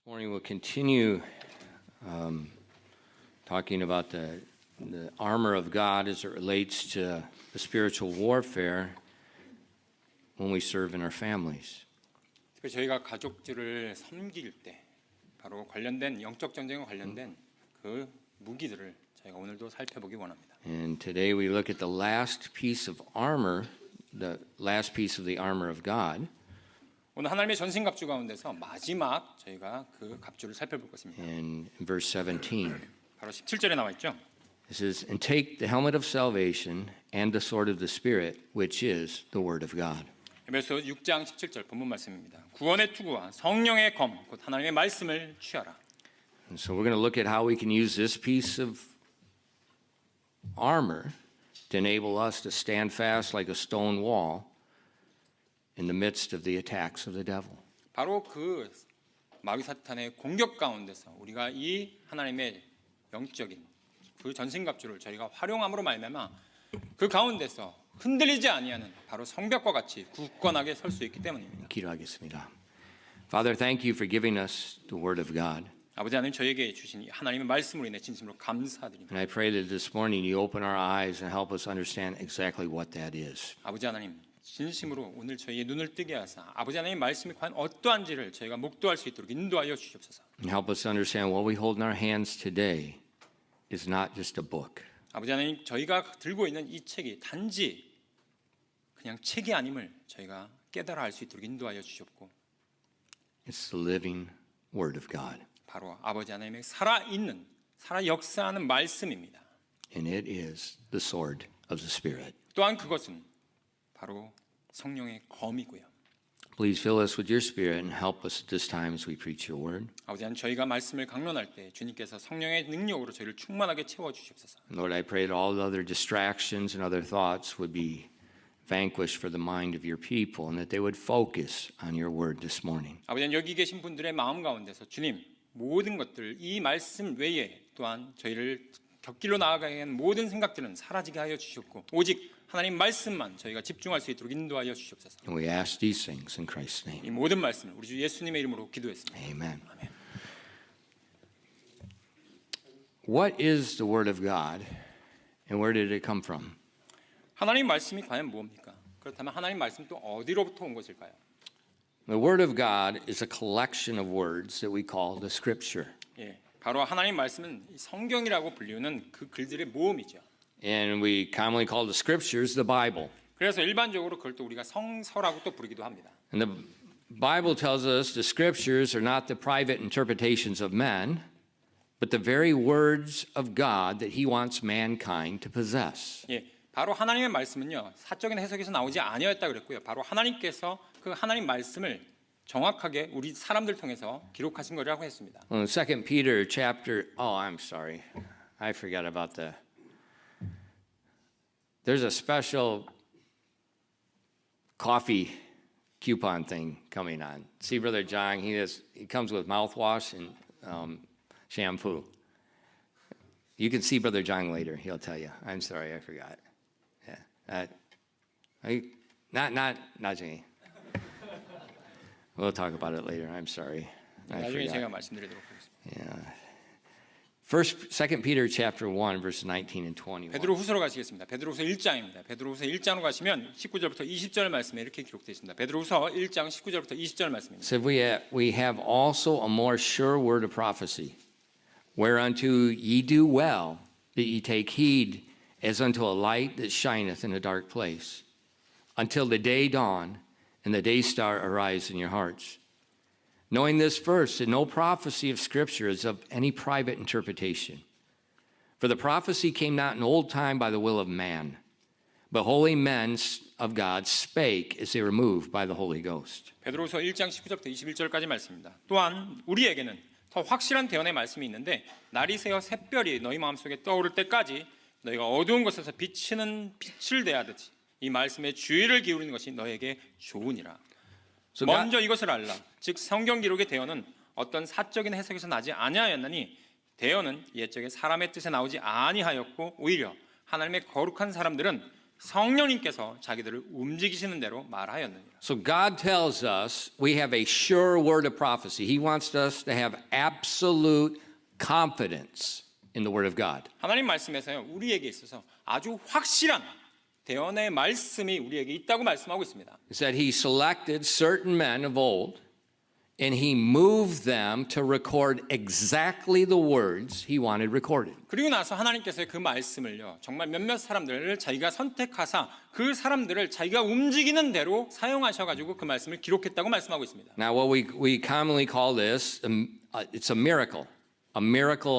Morning we'll continue talking about the armor of God as it relates to the spiritual warfare when we serve in our families. 특히 저희가 가족들을 섬길 때 바로 관련된 영적 전쟁과 관련된 그 무기들을 저희가 오늘도 살펴보기 원합니다. And today we look at the last piece of armor, the last piece of the armor of God. 오늘 하나님의 전신갑주 가운데서 마지막 저희가 그 갑주를 살펴볼 것입니다. In verse 17. 바로 17절에 나와 있죠. It says, "And take the helmet of salvation and the sword of the Spirit, which is the word of God." 에베소 6장 17절 본문 말씀입니다. 구원의 투구와 성령의 검, 곧 하나님의 말씀을 취하라. And so we're going to look at how we can use this piece of armor to enable us to stand fast like a stone wall in the midst of the attacks of the devil. 바로 그 마귀 사탄의 공격 가운데서 우리가 이 하나님의 영적인 그 전신갑주를 저희가 활용함으로 말미암아 그 가운데서 흔들리지 아니하는 바로 성벽과 같이 굳건하게 설 수 있기 때문입니다. 기도하겠습니다. Father, thank you for giving us the word of God. 아버지 하나님 저에게 주신 이 하나님의 말씀으로 인해 진심으로 감사드립니다. And I pray that this morning you open our eyes and help us understand exactly what that is. 아버지 하나님 진심으로 오늘 저희의 눈을 뜨게 하사 아버지 하나님의 말씀이 과연 어떠한지를 저희가 목도할 수 있도록 인도하여 주시옵소서. And help us understand what we hold in our hands today is not just a book. 아버지 하나님 저희가 들고 있는 이 책이 단지 그냥 책이 아님을 저희가 깨달아 알 수 있도록 인도하여 주시옵고 It's the living word of God. 바로 아버지 하나님의 살아있는 살아 역사하는 말씀입니다. And it is the sword of the Spirit. 또한 그것은 바로 성령의 검이고요. Please fill us with your Spirit and help us at this time as we preach your word. 아버지 하나님 저희가 말씀을 강론할 때 주님께서 성령의 능력으로 저희를 충만하게 채워 주시옵소서. And Lord, I pray that all the other distractions and other thoughts would be vanquished for the mind of your people and that they would focus on your word this morning. 아버지 하나님 여기 계신 분들의 마음 가운데서 주님 모든 것들 이 말씀 외에 또한 저희를 곁길로 나아가게 하는 모든 생각들은 사라지게 하여 주시옵고 오직 하나님 말씀만 저희가 집중할 수 있도록 인도하여 주시옵소서. And we ask these things in Christ's name. 이 모든 말씀을 우리 주 예수님의 이름으로 기도했습니다. Amen. 아멘. What is the word of God and where did it come from? 하나님 말씀이 과연 무엇입니까? 그렇다면 하나님 말씀 또 어디로부터 온 것일까요? The word of God is a collection of words that we call the scripture. 예, 바로 하나님 말씀은 성경이라고 불리우는 그 글들의 모음이죠. And we commonly call the scriptures the Bible. 그래서 일반적으로 그걸 또 우리가 성서라고 또 부르기도 합니다. And the Bible tells us the scriptures are not the private interpretations of men, but the very words of God that he wants mankind to possess. 예, 바로 하나님의 말씀은요 사적인 해석에서 나오지 아니었다 그랬고요. 바로 하나님께서 그 하나님 말씀을 정확하게 우리 사람들 통해서 기록하신 거라고 했습니다. 2 Peter chapter, I'm sorry. I forgot about there's a special coffee coupon thing coming on. See Brother John, he comes with mouthwash and shampoo. You can see Brother John later. He'll tell you. I'm sorry, I forgot. Yeah, not 나중에. We'll talk about it later. I'm sorry. I 나중에 forgot. 제가 말씀드리도록 하겠습니다. Yeah. 2 Peter chapter 1 verses 19 and 21. 베드로 후서로 가시겠습니다. 베드로 후서 1장입니다. 베드로 후서 1장으로 가시면 19절부터 20절 말씀에 이렇게 기록되어 있습니다. 베드로 후서 1장 19절부터 20절 말씀입니다. So we have also a more sure word of prophecy, whereunto ye do well that ye take heed as unto a light that shineth in a dark place, until the day dawn and the day star arise in your hearts. Knowing this first, that no prophecy of Scripture is of any private interpretation. For the prophecy came not in old time by the will of man, but holy men of God spake as they were moved by the Holy Ghost. 베드로후서 1장 19절부터 21절까지 말씀입니다. 또한 우리에게는 더 확실한 대언의 말씀이 있는데 날이 새어 샛별이 너희 마음속에 떠오를 때까지 너희가 어두운 곳에서 비치는 빛을 대하듯이 이 말씀에 주의를 기울이는 것이 너에게 좋으니라. 먼저 이것을 알라. 즉 성경 기록의 대언은 어떤 사적인 해석에서 나지 아니하였나니 대언은 옛적에 사람의 뜻에 나오지 아니하였고 오히려 하나님의 거룩한 사람들은 성령님께서 자기들을 움직이시는 대로 말하였느니라. So God tells us we have a sure word of prophecy. He wants us to have absolute confidence in the word of God. 하나님 말씀에서요, 우리에게 있어서 아주 확실한 대언의 말씀이 우리에게 있다고 말씀하고 있습니다. It said he selected certain men of old and he moved them to record exactly the words he wanted recorded. 그리고 나서 하나님께서 그 말씀을요, 정말 몇몇 사람들을 자기가 선택하사 그 사람들을 자기가 움직이는 대로 사용하셔가지고 그 말씀을 기록했다고 말씀하고 있습니다. Now, what we commonly call this, it's a miracle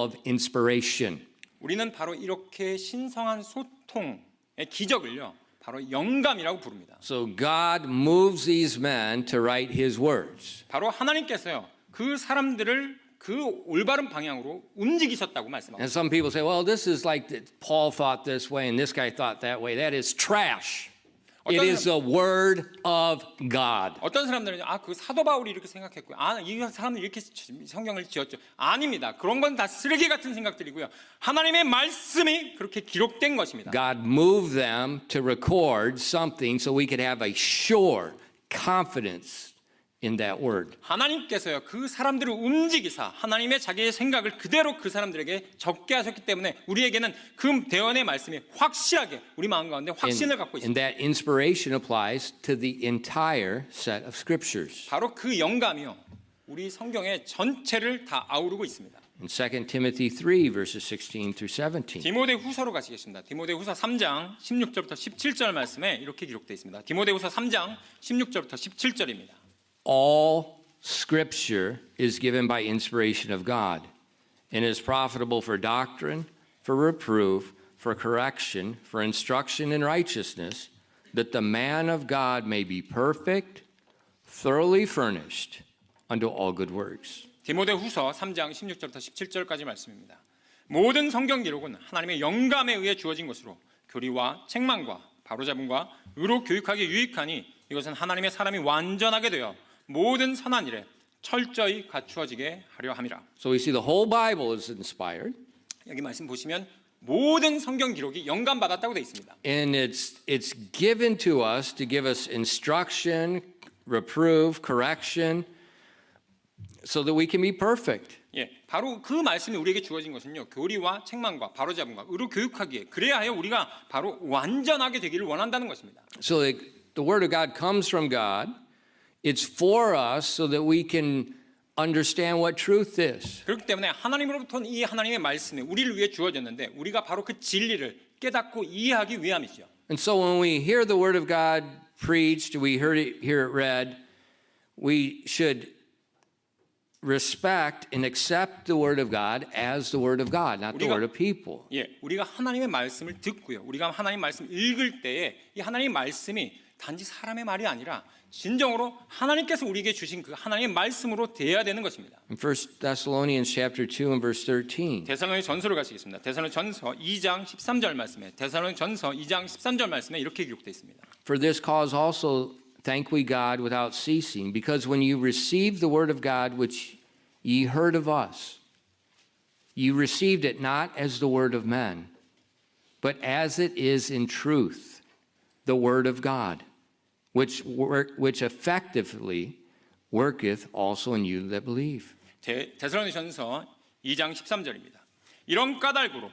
of inspiration. 우리는 바로 이렇게 신성한 소통의 기적을요, 바로 영감이라고 부릅니다. So God moves these men to write his words. 바로 하나님께서요, 그 사람들을 그 올바른 방향으로 움직이셨다고 말씀하고 And some people say, well, this is like that Paul thought this way and this guy thought that way. That is trash. It is the word of God. 어떤 사람들은 그 사도 바울이 이렇게 생각했고요. 이 사람들이 이렇게 성경을 지었죠. 아닙니다. 그런 건 다 쓰레기 같은 생각들이고요. 하나님의 말씀이 그렇게 기록된 것입니다. God moved them to record something so we could have a sure confidence in that word. 하나님께서요, 그 사람들을 움직이사 하나님의 자기의 생각을 그대로 그 사람들에게 적게 하셨기 때문에 우리에게는 그 대언의 말씀이 확실하게 우리 마음 가운데 확신을 갖고 And 있습니다. that inspiration applies to the entire set of scriptures. 바로 그 영감이요, 우리 성경의 전체를 다 아우르고 있습니다. In 2 Timothy 3, verses 16 through 17. 디모데후서로 가시겠습니다. 디모데후서 3장 16절부터 17절 말씀에 이렇게 기록되어 있습니다. 디모데후서 3장 16절부터 17절입니다. All scripture is given by inspiration of God and is profitable for doctrine, for reproof, for correction, for instruction in righteousness, that the man of God may be perfect, thoroughly furnished unto all good works. 디모데후서 3장 16절부터 17절까지 말씀입니다. 모든 성경 기록은 하나님의 영감에 의해 주어진 것으로 교리와 책망과 바로잡음과 의로 교육하기에 유익하니 이것은 하나님의 사람이 완전하게 되어 모든 선한 일에 철저히 갖추어지게 하려 함이라. So we see the whole Bible is inspired, 여기 말씀 보시면 모든 성경 기록이 영감 받았다고 되어 있습니다. and it's given to us to give us instruction, reproof, correction, so that we can be perfect. 예, 바로 그 말씀이 우리에게 주어진 것은요, 교리와 책망과 바로잡음과 의로 교육하기에 그래야 하여 우리가 바로 완전하게 되기를 원한다는 것입니다. So the word of God comes from God. It's for us so that we can understand what truth is. 그렇기 때문에 하나님으로부터 이 하나님의 말씀이 우리를 위해 주어졌는데 우리가 바로 그 진리를 깨닫고 이해하기 위함이죠. And so when we hear the word of God preached, we hear it read, we should respect and accept the word of God as the word of God, not the word of people. 예, 우리가 하나님의 말씀을 듣고요, 우리가 하나님 말씀 읽을 때에 이 하나님의 말씀이 단지 사람의 말이 아니라 진정으로 하나님께서 우리에게 주신 그 하나님의 말씀으로 대해야 되는 것입니다. In 1 Thessalonians chapter 2 and verse 13. 데살로니 전서로 가시겠습니다. 데살로니 전서 2장 13절 말씀에 데살로니 전서 2장 13절 말씀에 이렇게 기록되어 있습니다. For this cause also thank we God without ceasing, because when you received the word of God which ye heard of us, you received it not as the word of men, but as it is in truth, the word of God, which effectively worketh also in you that believe. 데살로니 전서 2장 13절입니다. 이런 까닭으로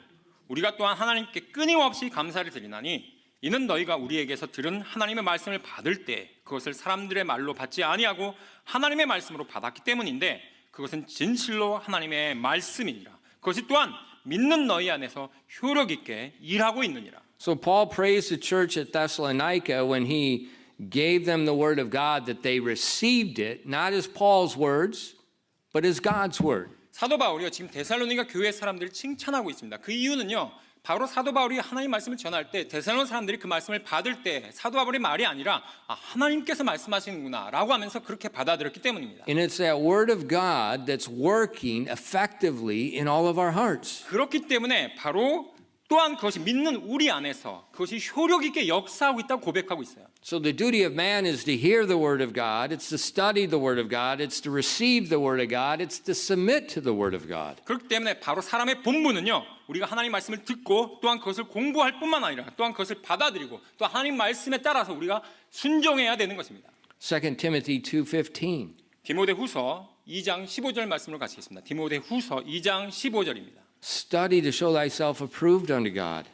우리가 또한 하나님께 끊임없이 감사를 드리나니 이는 너희가 우리에게서 들은 하나님의 말씀을 받을 때 그것을 사람들의 말로 받지 아니하고 하나님의 말씀으로 받았기 때문인데 그것은 진실로 하나님의 말씀이니라. 그것이 또한 믿는 너희 안에서 효력 있게 일하고 있느니라. So Paul praised the church at Thessalonica when he gave them the word of God that they received it not as Paul's words but as God's word. 사도 바울이요, 지금 데살로니가 교회 사람들을 칭찬하고 있습니다. 그 이유는요, 바로 사도 바울이 하나님 말씀을 전할 때 데살로니 사람들이 그 말씀을 받을 때 사도 바울의 말이 아니라 하나님께서 말씀하시는구나라고 하면서 그렇게 받아들였기 때문입니다. And it's that word of God that's working effectively in all of our hearts. 그렇기 때문에 바로 또한 그것이 믿는 우리 안에서 그것이 효력 있게 역사하고 있다고 고백하고 있어요. So the duty of man is to hear the word of God, it's to study the word of God, it's to receive the word of God, it's to submit to the word of God. 그렇기 때문에 바로 사람의 본분은요, 우리가 하나님 말씀을 듣고 또한 그것을 공부할 뿐만 아니라 또한 그것을 받아들이고 또 하나님 말씀에 따라서 우리가 순종해야 되는 것입니다. 2 Timothy 2:15. 디모데후서 2장 15절 말씀을 같이 읽겠습니다. 디모데후서 2장 15절입니다. Study to show thyself approved unto God,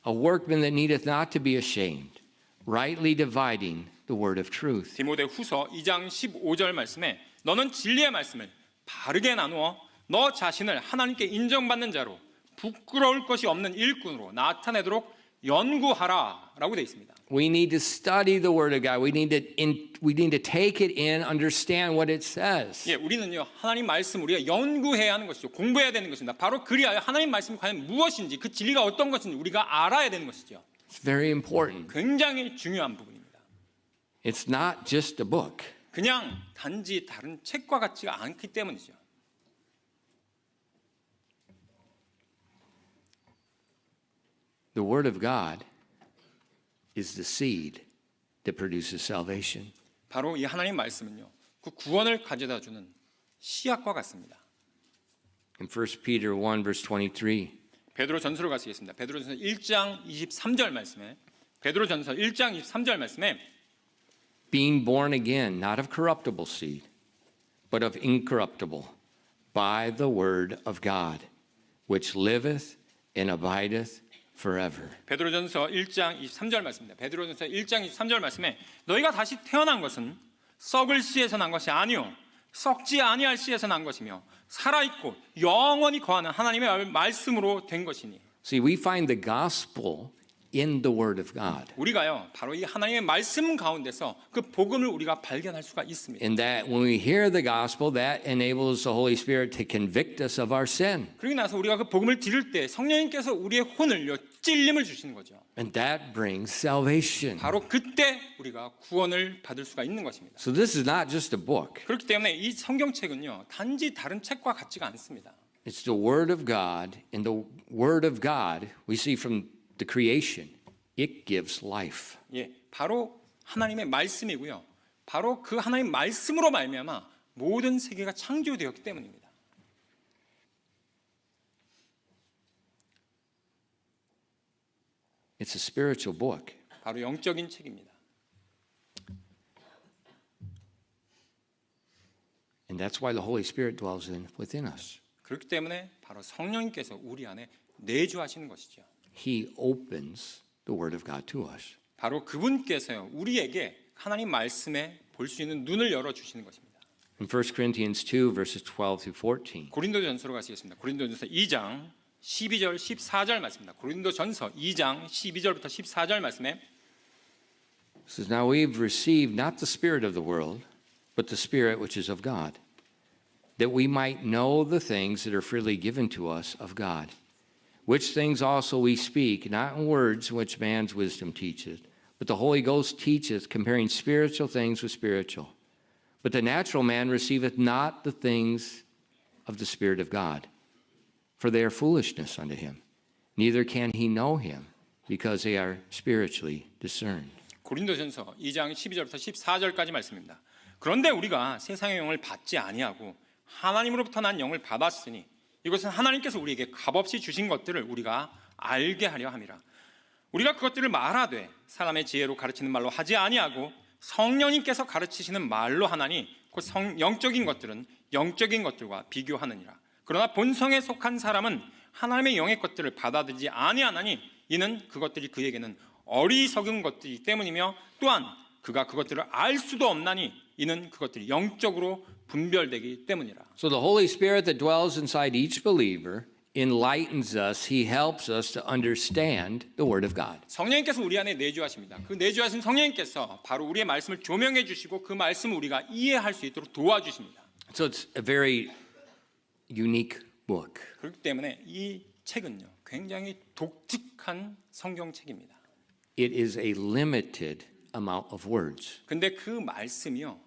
a workman that needeth not to be ashamed, rightly dividing the word of truth. 디모데후서 2장 15절 말씀에 너는 진리의 말씀을 바르게 나누어 너 자신을 하나님께 인정받는 자로 부끄러울 것이 없는 일꾼으로 나타내도록 연구하라라고 되어 있습니다. We need to study the word of God. We need to take it in, understand what it says. 예, 우리는요 하나님 말씀 우리가 연구해야 하는 것이죠. 공부해야 되는 것입니다. 바로 그리하여 하나님 말씀이 과연 무엇인지 그 진리가 어떤 것인지 우리가 알아야 되는 것이죠. It's very important. 굉장히 중요한 부분입니다. It's not just a book. 그냥 단지 다른 책과 같지가 않기 때문이죠. The word of God is the seed that produces salvation. 바로 이 하나님 말씀은요 그 구원을 가져다 주는 씨앗과 같습니다. In 1 Peter 1 verse 23, 베드로전서로 가시겠습니다. 베드로전서 1장 23절 말씀에 베드로전서 1장 23절 말씀에 being born again, not of corruptible seed, but of incorruptible, by the word of God, which liveth and abideth forever. 베드로전서 1장 23절 말씀입니다. 베드로전서 1장 23절 말씀에 너희가 다시 태어난 것은 썩을 씨에서 난 것이 아니요 썩지 아니할 씨에서 난 것이며 살아있고 영원히 거하는 하나님의 말씀으로 된 것이니. See, we find the gospel in the word of God. 우리가요 바로 이 하나님의 말씀 가운데서 그 복음을 우리가 발견할 수가 있습니다. And that when we hear the gospel, that enables the Holy Spirit to convict us of our sin. 그러고 나서 우리가 그 복음을 들을 때 성령님께서 우리의 혼을요 찔림을 주시는 거죠. And that brings salvation. 바로 그때 우리가 구원을 받을 수가 있는 것입니다. So this is not just a book. 그렇기 때문에 이 성경책은요 단지 다른 책과 같지가 않습니다. It's the word of God, and the word of God we see from the creation. It gives life. 예, 바로 하나님의 말씀이고요. 바로 그 하나님 말씀으로 말미암아 모든 세계가 창조되었기 때문입니다. It's a spiritual book. 바로 영적인 책입니다. And that's why the Holy Spirit dwells within us. 그렇기 때문에 바로 성령님께서 우리 안에 내주하시는 것이죠. He opens the word of God to us. 바로 그분께서요 우리에게 하나님 말씀에 볼 수 있는 눈을 열어 주시는 것입니다. In 1 Corinthians 2 verses 12 through 14. 고린도전서로 가시겠습니다. 고린도전서 2장 12절 14절 말씀입니다. 고린도전서 2장 12절부터 14절 말씀에 It says, Now we've received not the spirit of the world, but the Spirit which is of God, that we might know the things that are freely given to us of God, which things also we speak, not in words which man's wisdom teacheth, but the Holy Ghost teacheth, comparing spiritual things with spiritual. But the natural man receiveth not the things of the Spirit of God, for they are foolishness unto him, neither can he know him, because they are spiritually discerned. 고린도전서 2장 12절부터 14절까지 말씀입니다. 그런데 우리가 세상의 영을 받지 아니하고 하나님으로부터 난 영을 받았으니 이것은 하나님께서 우리에게 값없이 주신 것들을 우리가 알게 하려 함이라. 우리가 그것들을 말하되 사람의 지혜로 가르치는 말로 하지 아니하고 성령님께서 가르치시는 말로 하나니 곧 영적인 것들은 영적인 것들과 비교하느니라. 그러나 본성에 속한 사람은 하나님의 영의 것들을 받아들이지 아니하나니 이는 그것들이 그에게는 어리석은 것들이기 때문이며 또한 그가 그것들을 알 수도 없나니 이는 그것들이 영적으로 분별되기 때문이라. So the Holy Spirit that dwells inside each believer enlightens us. He helps us to understand the Word of God. 성령님께서 우리 안에 내주하십니다. 그 내주하신 성령님께서 바로 우리의 말씀을 조명해 주시고 그 말씀을 우리가 이해할 수 있도록 도와주십니다. So it's a very unique book. 그렇기 때문에 이 책은요 굉장히 독특한 성경책입니다. It is a limited amount of words. 근데 그 말씀이요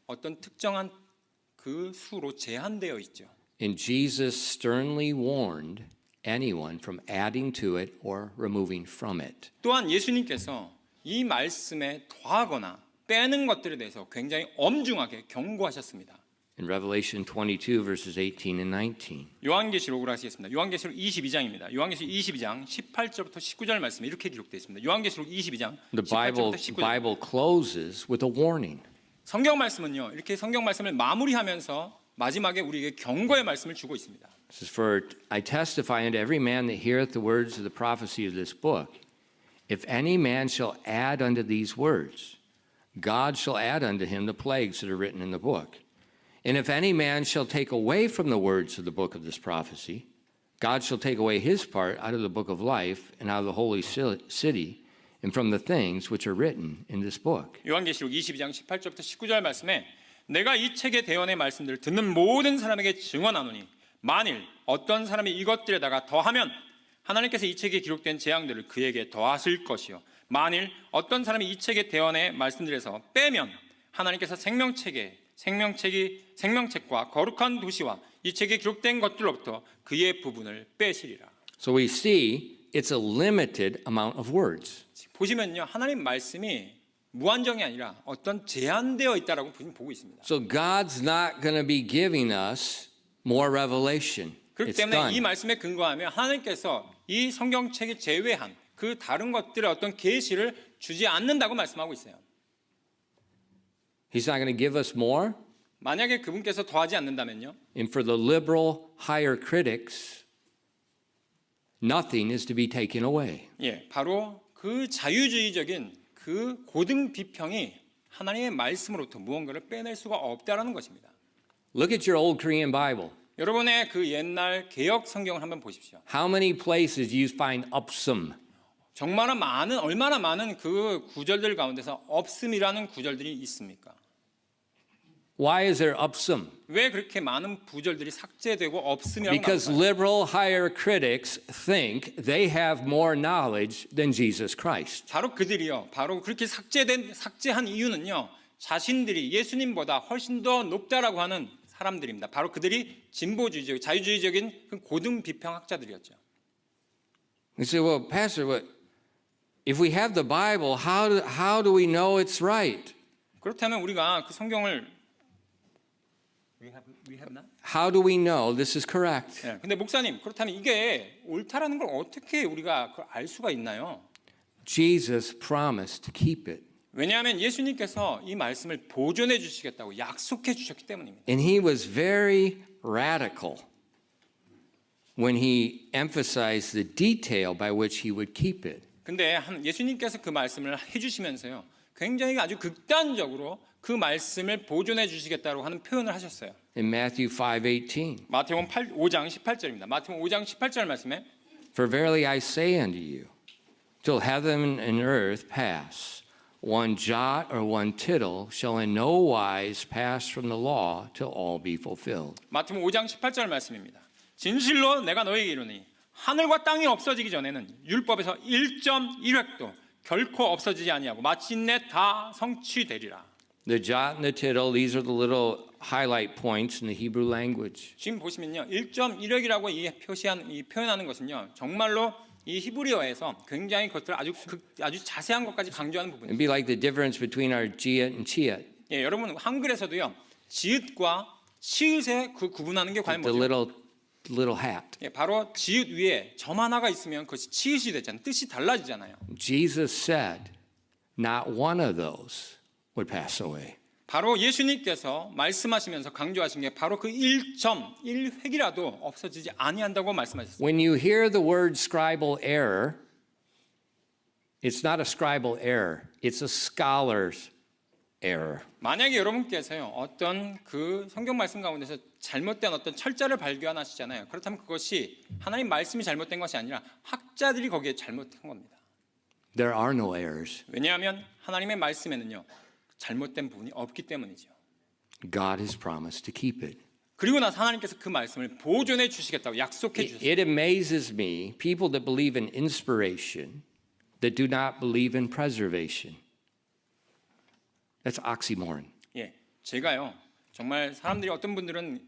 어떤 특정한 그 수로 제한되어 있죠. And Jesus sternly warned anyone from adding to it or removing from it. 또한 예수님께서 이 말씀에 더하거나 빼는 것들에 대해서 굉장히 엄중하게 경고하셨습니다. In Revelation 22, verses 18 and 19. 요한계시록으로 하시겠습니다. 요한계시록 22장입니다. 요한계시록 22장 18절부터 19절 말씀에 이렇게 기록되어 있습니다. 요한계시록 22장 The 18절부터 19절. Bible closes with a warning. 성경 말씀은요. 이렇게 성경 말씀을 마무리하면서 마지막에 우리에게 경고의 말씀을 주고 있습니다. This is for I testify unto every man that heareth the words of the prophecy of this book. If any man shall add unto these words, God shall add unto him the plagues that are written in the book. And if any man shall take away from the words of the book of this prophecy, God shall take away his part out of the book of life and out of the holy city and from the things which are written in this book. 요한계시록 22장 18절부터 19절 말씀에 내가 이 책의 대언의 말씀들을 듣는 모든 사람에게 증언하노니 만일 어떤 사람이 이것들에다가 더하면 하나님께서 이 책에 기록된 재앙들을 그에게 더하실 것이요 만일 어떤 사람이 이 책의 대언의 말씀들에서 빼면 하나님께서 생명책과 거룩한 도시와 이 책에 기록된 것들로부터 그의 부분을 빼시리라. So we see it's a limited amount of words. 보시면요. 하나님 말씀이 무한정이 아니라 어떤 제한되어 있다라고 보고 있습니다. So God's not going to be giving us more revelation. 그렇기 It's 때문에 done. 이 말씀에 근거하며 하나님께서 이 성경책을 제외한 그 다른 것들의 어떤 계시를 주지 않는다고 말씀하고 있어요. He's not going to give us more. 만약에 그분께서 더하지 않는다면요. And for the liberal higher critics, nothing is to be taken away. 예, 바로 그 자유주의적인 그 고등 비평이 하나님의 말씀으로부터 무언가를 빼낼 수가 없다라는 것입니다. Look at your old Korean Bible. 여러분의 그 옛날 개역 성경을 한번 보십시오. How many places do you find upsum? 얼마나 많은 그 구절들 가운데서 없음이라는 구절들이 있습니까? Why is there upsum? 왜 그렇게 많은 구절들이 삭제되고 없음이라고 Because 나올까요? liberal higher critics think they have more knowledge than Jesus Christ. 바로 그들이요. 바로 그렇게 삭제한 이유는요. 자신들이 예수님보다 훨씬 더 높다라고 하는 사람들입니다. 바로 그들이 진보주의적, 자유주의적인 그 고등 비평학자들이었죠. You say, well, Pastor, if we have the Bible, how do we know it's right? 그렇다면 우리가 그 성경을 we have not? How do we know this is correct? 네, 근데 목사님 그렇다면 이게 옳다라는 걸 어떻게 우리가 알 수가 있나요? Jesus promised to keep it. 왜냐하면 예수님께서 이 말씀을 보존해 주시겠다고 약속해 주셨기 때문입니다. And he was very radical when he emphasized the detail by which he would keep it. 근데 예수님께서 그 말씀을 해주시면서요, 굉장히 아주 극단적으로 그 말씀을 보존해 주시겠다고 하는 표현을 하셨어요. In Matthew 5:18, 마태복음 5장 18절입니다. 마태복음 5장 18절 말씀에 For verily I say unto you, till heaven and earth pass, one jot or one tittle shall in no wise pass from the law till all be fulfilled. 마태복음 5장 18절 말씀입니다. 진실로 내가 너에게 이르노니 하늘과 땅이 없어지기 전에는 율법에서 1.1획도 결코 없어지지 아니하고 마침내 다 성취되리라. The jot and the tittle, these are the little highlight points in the Hebrew language. 지금 보시면요, 1.1획이라고 표현하는 것은요, 정말로 이 히브리어에서 굉장히 그것을 아주 자세한 것까지 강조하는 It'd 부분입니다. be like the difference between our jiat and chiat. 예, 여러분 한글에서도요, 지읒과 치읒에 그 구분하는 게 과연 The 뭐죠? little hat. 예, 바로 지읒 위에 점 하나가 있으면 그것이 치읒이 되잖아요. 뜻이 달라지잖아요. Jesus said, not one of those would pass away. 바로 예수님께서 말씀하시면서 강조하신 게 바로 그 1.1획이라도 없어지지 아니한다고 말씀하셨어요. When you hear the word scribal error, it's not a scribal error, it's a scholar's error. 만약에 여러분께서요, 어떤 그 성경 말씀 가운데서 잘못된 어떤 철자를 발견하시잖아요. 그렇다면 그것이 하나님 말씀이 잘못된 것이 아니라 학자들이 거기에 잘못한 겁니다. There are no errors. 왜냐하면 하나님의 말씀에는요, 잘못된 부분이 없기 때문이죠. God has promised to keep it. 그리고 나서 하나님께서 그 말씀을 보존해 주시겠다고 약속해 주셨어요. It amazes me, people that believe in inspiration that do not believe in preservation. That's oxymoron. 예, 제가요, 정말 사람들이 어떤 분들은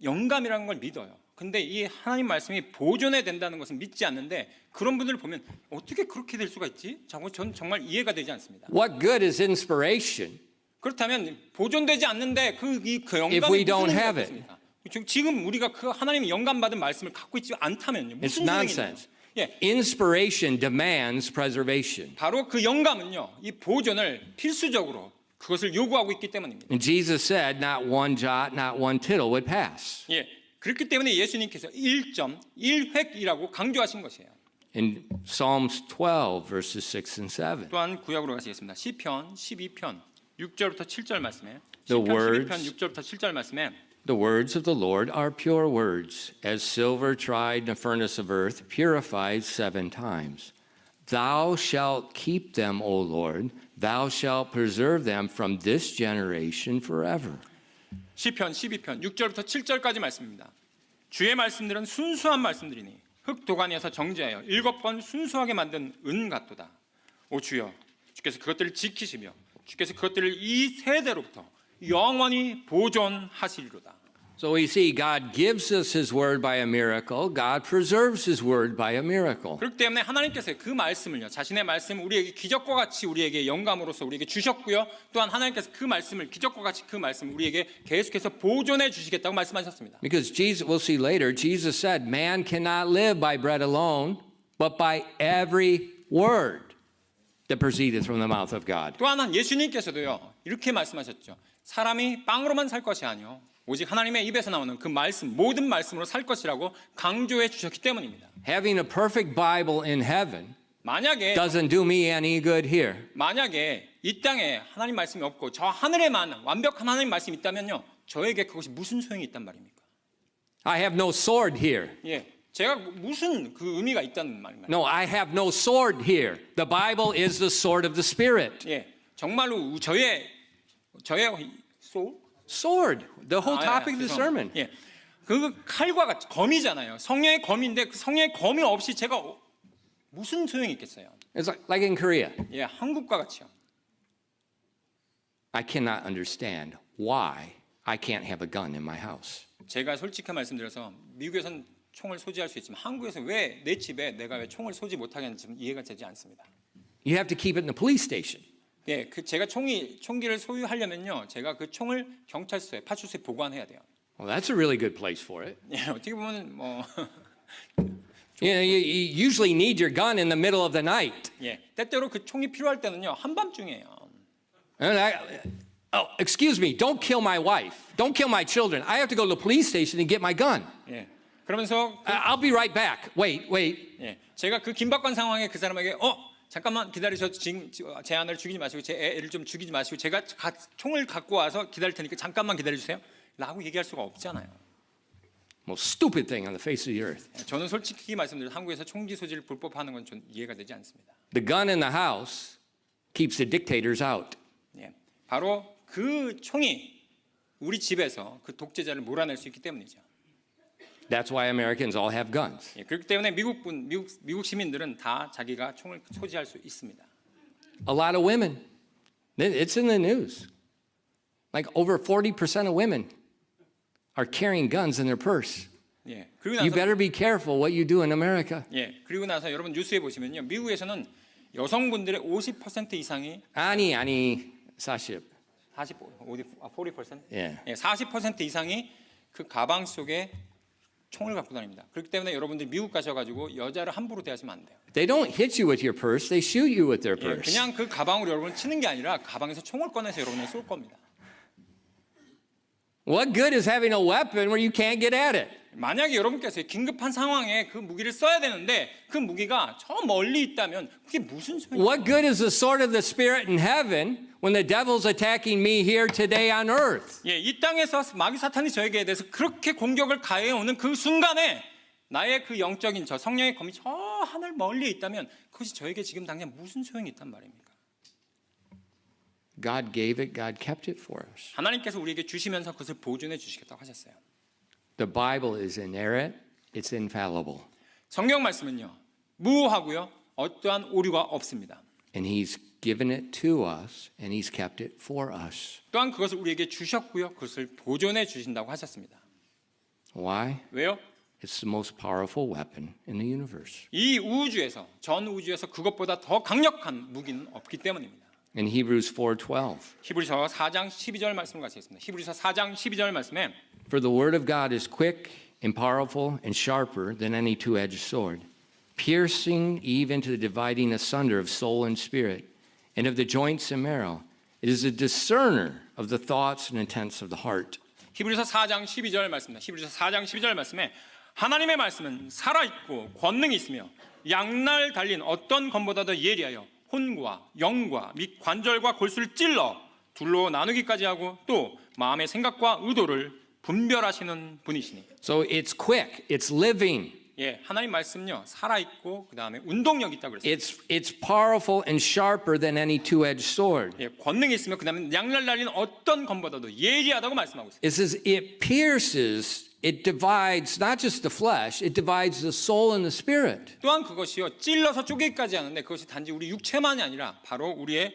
영감이라는 걸 믿어요. 근데 이 하나님 말씀이 보존해 된다는 것은 믿지 않는데 그런 분들을 보면 어떻게 그렇게 될 수가 있지? 전 정말 이해가 되지 않습니다. What good is inspiration 그렇다면 보존되지 않는데 그 If 영감이 we don't 무슨 have 의미가 it? 있습니까? 지금 우리가 그 하나님의 영감 받은 말씀을 갖고 있지 않다면요. It's 무슨 소용이 있나요? nonsense. 예, Inspiration demands preservation. 바로 그 영감은요. 이 보존을 필수적으로 그것을 요구하고 있기 때문입니다. And Jesus said, not one jot, not one tittle would pass. 예, 그렇기 때문에 예수님께서 1.1획이라고 강조하신 것이에요. In Psalms 12, verses 6 and 7. 또한 구약으로 가시겠습니다. 시편 12편 6절부터 7절 말씀에 The 시편 words- 12편 6절부터 7절 말씀에 The words of the Lord are pure words, as silver tried in a furnace of earth, purified 7 times. Thou shalt keep them, O Lord. Thou shalt preserve them from this generation forever. 시편 12편 6절부터 7절까지 말씀입니다. 주의 말씀들은 순수한 말씀들이니 흙 도가니에서 정제하여 7번 순수하게 만든 은 같도다. 오 주여, 주께서 그것들을 지키시며 주께서 그것들을 이 세대로부터 영원히 보존하시리로다. So we see God gives us His word by a miracle. God preserves His word by a miracle. 그렇기 때문에 하나님께서 그 말씀을요, 자신의 말씀 우리에게 기적과 같이 우리에게 영감으로서 우리에게 주셨고요. 또한 하나님께서 그 말씀을 기적과 같이 그 말씀을 우리에게 계속해서 보존해 주시겠다고 말씀하셨습니다. Because Jesus, we'll see later, Jesus said, man cannot live by bread alone, but by every word that proceedeth from the mouth of God. 또 하나 예수님께서도요 이렇게 말씀하셨죠. 사람이 빵으로만 살 것이 아니요 오직 하나님의 입에서 나오는 그 말씀 모든 말씀으로 살 것이라고 강조해 주셨기 때문입니다. Having a perfect Bible in heaven 만약에 doesn't do me any good here. 이 땅에 하나님 말씀이 없고 저 하늘에만 완벽한 하나님 말씀이 있다면요 저에게 그것이 무슨 소용이 있단 말입니까? I have no sword here. 예, 제가 무슨 그 의미가 있다는 말입니다. No, I have no sword here. The Bible is the sword of the Spirit. 예, 정말로 저의 소울? Sword, the whole topic of the sermon. 예, 그 칼과 같이 검이잖아요. 성령의 검인데 그 성령의 검이 없이 제가 무슨 소용이 있겠어요? It's like in Korea. 예, 한국과 같이요. I cannot understand why I can't have a gun in my house. 제가 솔직히 말씀드려서 미국에선 총을 소지할 수 있지만 한국에서 왜 내 집에 내가 왜 총을 소지 못하게 하는지 좀 이해가 되지 않습니다. You have to keep it in the police station. 예, 그 제가 총기를 소유하려면요, 제가 그 총을 경찰서에 파출소에 보관해야 돼요. Well, that's a really good place for it. 예, 어떻게 보면 뭐 You know, you usually need your gun in the middle of the night. 예, 때때로 그 총이 필요할 때는요 한밤중이에요. Oh, excuse me, don't kill my wife. Don't kill my children. I have to go to the police station and get my gun. 예, 그러면서 I'll be right back. Wait. 예, 제가 그 긴박한 상황에 그 사람에게 잠깐만 기다리셔. 지금 제 아내를 죽이지 마시고 제 애를 좀 죽이지 마시고 제가 총을 갖고 와서 기다릴 테니까 잠깐만 기다려주세요. 라고 얘기할 수가 없잖아요. Most stupid thing on the face of the earth. 저는 솔직히 말씀드려 한국에서 총기 소지를 불법화하는 건 좀 이해가 되지 않습니다. The gun in the house keeps the dictators out. 예, 바로 그 총이 우리 집에서 그 독재자를 몰아낼 수 있기 때문이죠. That's why Americans all have guns. 예, 그렇기 때문에 미국 시민들은 다 자기가 총을 소지할 수 있습니다. A lot of women. It's in the news. Like over 40% of women are carrying guns in their purse. 예, 그리고 You 나서 better be careful what you do in America. 예, 그리고 나서 여러분 뉴스에 보시면요, 미국에서는 여성분들의 50% 이상이 아니 40. 40% 예. 예, 40% 이상이 그 가방 속에 총을 갖고 다닙니다. 그렇기 때문에 여러분들이 미국 가셔가지고 여자를 함부로 대하시면 안 돼요. They don't hit you with your purse. They shoot you with their 예, purse. 그냥 그 가방으로 여러분을 치는 게 아니라 가방에서 총을 꺼내서 여러분을 쏠 겁니다. What good is having a weapon where you can't get at it? 만약에 여러분께서 긴급한 상황에 그 무기를 써야 되는데 그 무기가 저 멀리 있다면 그게 무슨 소용이에요? What good is the sword of the Spirit in heaven when the devil's attacking me here today on earth? 예, 이 땅에서 마귀 사탄이 저에게 대해서 그렇게 공격을 가해 오는 그 순간에 나의 그 영적인 저 성령의 검이 저 하늘 멀리에 있다면 그것이 저에게 지금 당장 무슨 소용이 있단 말입니까? God gave it, God kept it for us. 하나님께서 우리에게 주시면서 그것을 보존해 주시겠다고 하셨어요. The Bible is inerrant, it's infallible. 성경 말씀은요, 무효하고요, 어떠한 오류가 없습니다. And He's given it to us, and He's kept it for us. 또한 그것을 우리에게 주셨고요, 그것을 보존해 주신다고 하셨습니다. Why? 왜요? It's the most powerful weapon in the universe. 이 우주에서 전 우주에서 그것보다 더 강력한 무기는 없기 때문입니다. In Hebrews 4:12, 히브리서 4장 12절 말씀을 같이 읽습니다. 히브리서 4장 12절 말씀에 for the word of God is quick and powerful and sharper than any two-edged sword, piercing even to the dividing asunder of soul and spirit, and of the joints and marrow. It is a discerner of the thoughts and intents of the heart. 히브리서 4장 12절 말씀입니다. 히브리서 4장 12절 말씀에 하나님의 말씀은 살아있고 권능이 있으며 양날 달린 어떤 검보다도 예리하여 혼과 영과 및 관절과 골수를 찔러 둘로 나누기까지 하고 또 마음의 생각과 의도를 분별하시는 분이시니. So it's quick, it's living, 예, 하나님 말씀은요 살아있고 그 다음에 운동력 있다고 그랬어요. it's powerful and sharper than any two-edged sword. 예, 권능이 있으며 그 다음에 양날 달린 어떤 검보다도 예리하다고 말씀하고 있어요. It says it pierces, it divides not just the flesh, it divides the soul and the spirit. 또한 그것이요 찔러서 쪼개기까지 하는데 그것이 단지 우리 육체만이 아니라 바로 우리의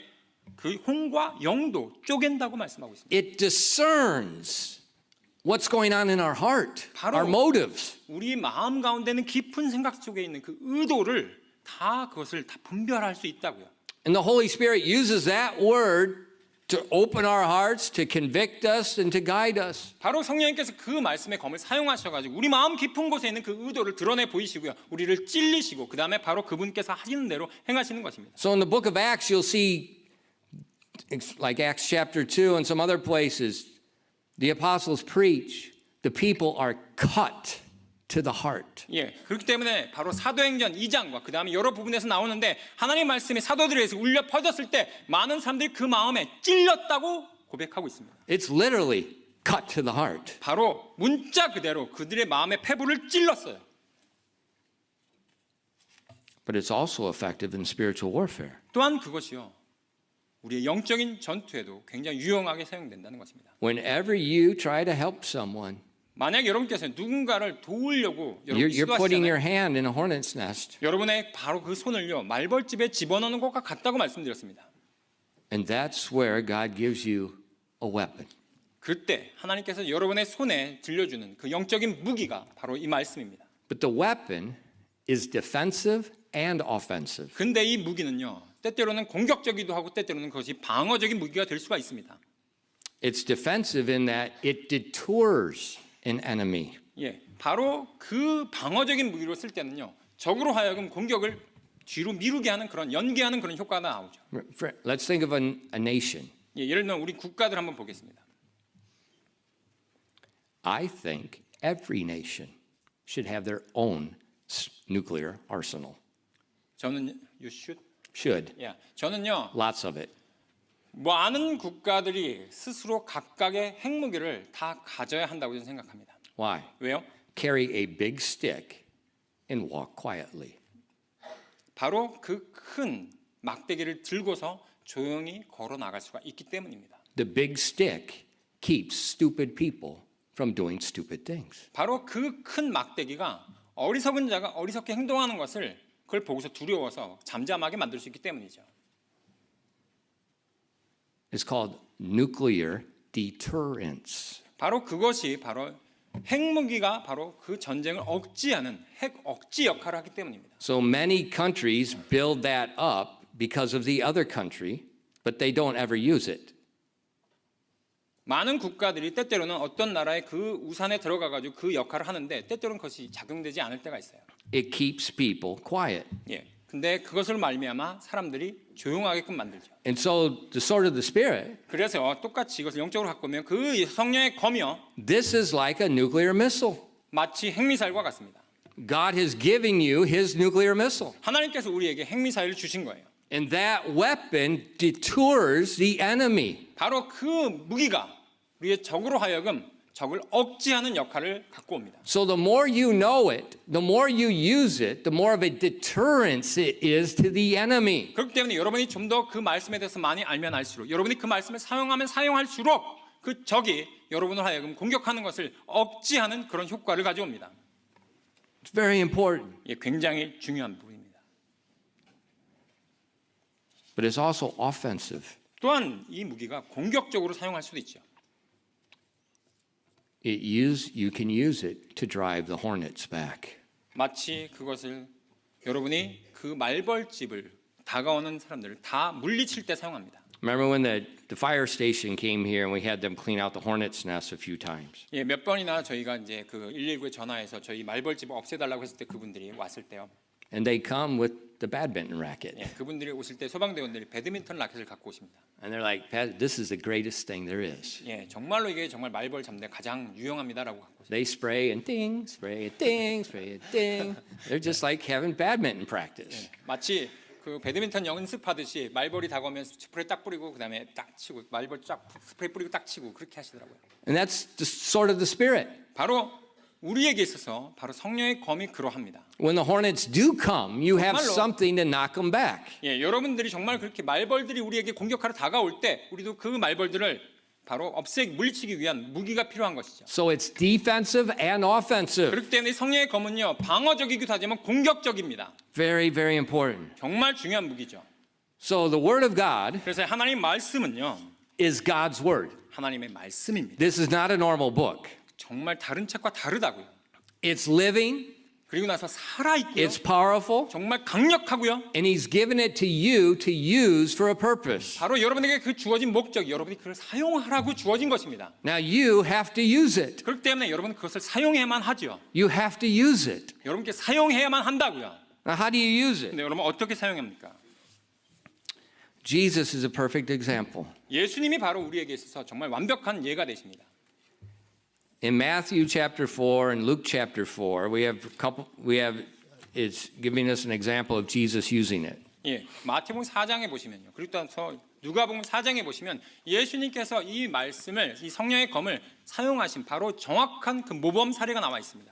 그 혼과 영도 쪼갠다고 말씀하고 있습니다. It discerns what's going on in our heart, 바로 our motives. 우리 마음 가운데는 깊은 생각 속에 있는 그 의도를 다 그것을 다 분별할 수 있다고요. And the Holy Spirit uses that word to open our hearts, to convict us, and to guide us. 바로 성령님께서 그 말씀의 검을 사용하셔가지고 우리 마음 깊은 곳에 있는 그 의도를 드러내 보이시고요. 우리를 찔리시고 그 다음에 바로 그분께서 하시는 대로 행하시는 것입니다. So in the book of Acts, you'll see, like Acts chapter 2 and some other places, the apostles preach, the people are cut to the heart. 예, 그렇기 때문에 바로 사도행전 2장과 그 다음에 여러 부분에서 나오는데 하나님 말씀이 사도들에서 울려 퍼졌을 때 많은 사람들이 그 마음에 찔렸다고 고백하고 있습니다. It's literally cut to the heart. 바로 문자 그대로 그들의 마음의 폐부를 찔렀어요. But it's also effective in spiritual warfare. 또한 그것이요 우리의 영적인 전투에도 굉장히 유용하게 사용된다는 것입니다. Whenever you try to help someone, 만약 여러분께서 누군가를 도우려고 여러분 you're putting your 시도하시잖아요. hand in a hornet's nest. 여러분의 바로 그 손을요 말벌집에 집어넣는 것과 같다고 말씀드렸습니다. And that's where God gives you a weapon. 그때 하나님께서 여러분의 손에 들려주는 그 영적인 무기가 바로 이 말씀입니다. But the weapon is defensive and offensive. 근데 이 무기는요 때때로는 공격적이기도 하고 때때로는 그것이 방어적인 무기가 될 수가 있습니다. It's defensive in that it deters an enemy. 예, 바로 그 방어적인 무기로 쓸 때는요 적으로 하여금 공격을 뒤로 미루게 하는 그런 연기하는 그런 효과가 나오죠. Let's think of a nation. 예, 예를 들면 우리 국가들 한번 보겠습니다. I think every nation should have their own nuclear arsenal. 저는 you should. Should. 예, 저는요 Lots of it. 많은 국가들이 스스로 각각의 핵무기를 다 가져야 한다고 저는 생각합니다. Why? 왜요? Carry a big stick and walk quietly. 바로 그 큰 막대기를 들고서 조용히 걸어 나갈 수가 있기 때문입니다. The big stick keeps stupid people from doing stupid things. 바로 그 큰 막대기가 어리석은 자가 어리석게 행동하는 것을 그걸 보고서 두려워서 잠잠하게 만들 수 있기 때문이죠. It's called nuclear deterrence. 바로 그것이 바로 핵무기가 바로 그 전쟁을 억제하는 핵 억지 역할을 하기 때문입니다. So many countries build that up because of the other country, but they don't ever use it. 많은 국가들이 때때로는 어떤 나라의 그 우산에 들어가 가지고 그 역할을 하는데 때때로는 그것이 작용되지 않을 때가 있어요. It keeps people quiet. 예. 근데 그것을 말미암아 사람들이 조용하게끔 만들죠. And so the sword of the Spirit, 그래서 똑같이 이것을 영적으로 갖고 오면 그 성령의 검이요 this is like a nuclear missile. 마치 핵미사일과 같습니다. God is giving you his nuclear missile. 하나님께서 우리에게 핵미사일을 주신 거예요. And that weapon deters the enemy. 바로 그 무기가 우리의 적으로 하여금 적을 억제하는 역할을 갖고 옵니다. So the more you know it, the more you use it, the more of a deterrence it is to the enemy. 그렇기 때문에 여러분이 좀 더 그 말씀에 대해서 많이 알면 알수록 여러분이 그 말씀을 사용하면 사용할수록 그 적이 여러분을 하여금 공격하는 것을 억제하는 그런 효과를 가져옵니다. It's very important. 이게 굉장히 중요한 부분입니다. But it's also offensive. 또한 이 무기가 공격적으로 사용할 수도 있죠. you can use it to drive the hornets back. 마치 그것을 여러분이 그 말벌집을 다가오는 사람들을 다 물리칠 때 사용합니다. Remember when the fire station came here and we had them clean out the hornet's nest a few times. 예, 몇 번이나 저희가 이제 그 119에 전화해서 저희 말벌집을 없애달라고 했을 때 그분들이 왔을 때요. And they come with the badminton racket. 예, 그분들이 오실 때 소방대원들이 배드민턴 라켓을 갖고 오십니다. And they're like, this is the greatest thing there is. 예, 정말로 이게 정말 말벌 잡는 데 가장 유용합니다라고 갖고 오십니다. They spray and ding, spray and ding, spray and ding. They're just like having badminton practice. 마치 그 배드민턴 연습하듯이 말벌이 다가오면 스프레이 딱 뿌리고 그다음에 딱 치고 말벌 딱 스프레이 뿌리고 딱 치고 그렇게 하시더라고요. And that's the sort of the spirit. 바로 우리에게 있어서 바로 성령의 검이 그러합니다. When the hornets do come, you have 정말로. something to knock them back. 예, 여러분들이 정말 그렇게 말벌들이 우리에게 공격하러 다가올 때 우리도 그 말벌들을 바로 물리치기 위한 무기가 필요한 것이죠. So it's defensive and offensive. 그렇기 때문에 성령의 검은요 방어적이기도 하지만 공격적입니다. Very, very important. 정말 중요한 무기죠. So the word of God 그래서 하나님 말씀은요 is God's word. 하나님의 말씀입니다. This is not a normal book. 정말 다른 책과 다르다고요. It's living, 그리고 나서 살아있고요. it's powerful, 정말 강력하고요. and He's given it to you to use for a purpose. 바로 여러분에게 그 주어진 목적이 여러분이 그걸 사용하라고 주어진 것입니다. Now you have to use it. 그렇기 때문에 여러분은 그것을 사용해야만 하죠. You have to use it. 여러분께 사용해야만 한다고요. Now, how do you use it? 근데 여러분 어떻게 사용합니까? Jesus is a perfect example. 예수님이 바로 우리에게 있어서 정말 완벽한 예가 되십니다. In Matthew chapter 4 and Luke chapter 4, it's giving us an example of Jesus using it. 예, 마태복음 4장에 보시면요. 그리고 또 누가복음 4장에 보시면 예수님께서 이 말씀을 이 성령의 검을 사용하신 바로 정확한 그 모범 사례가 나와 있습니다.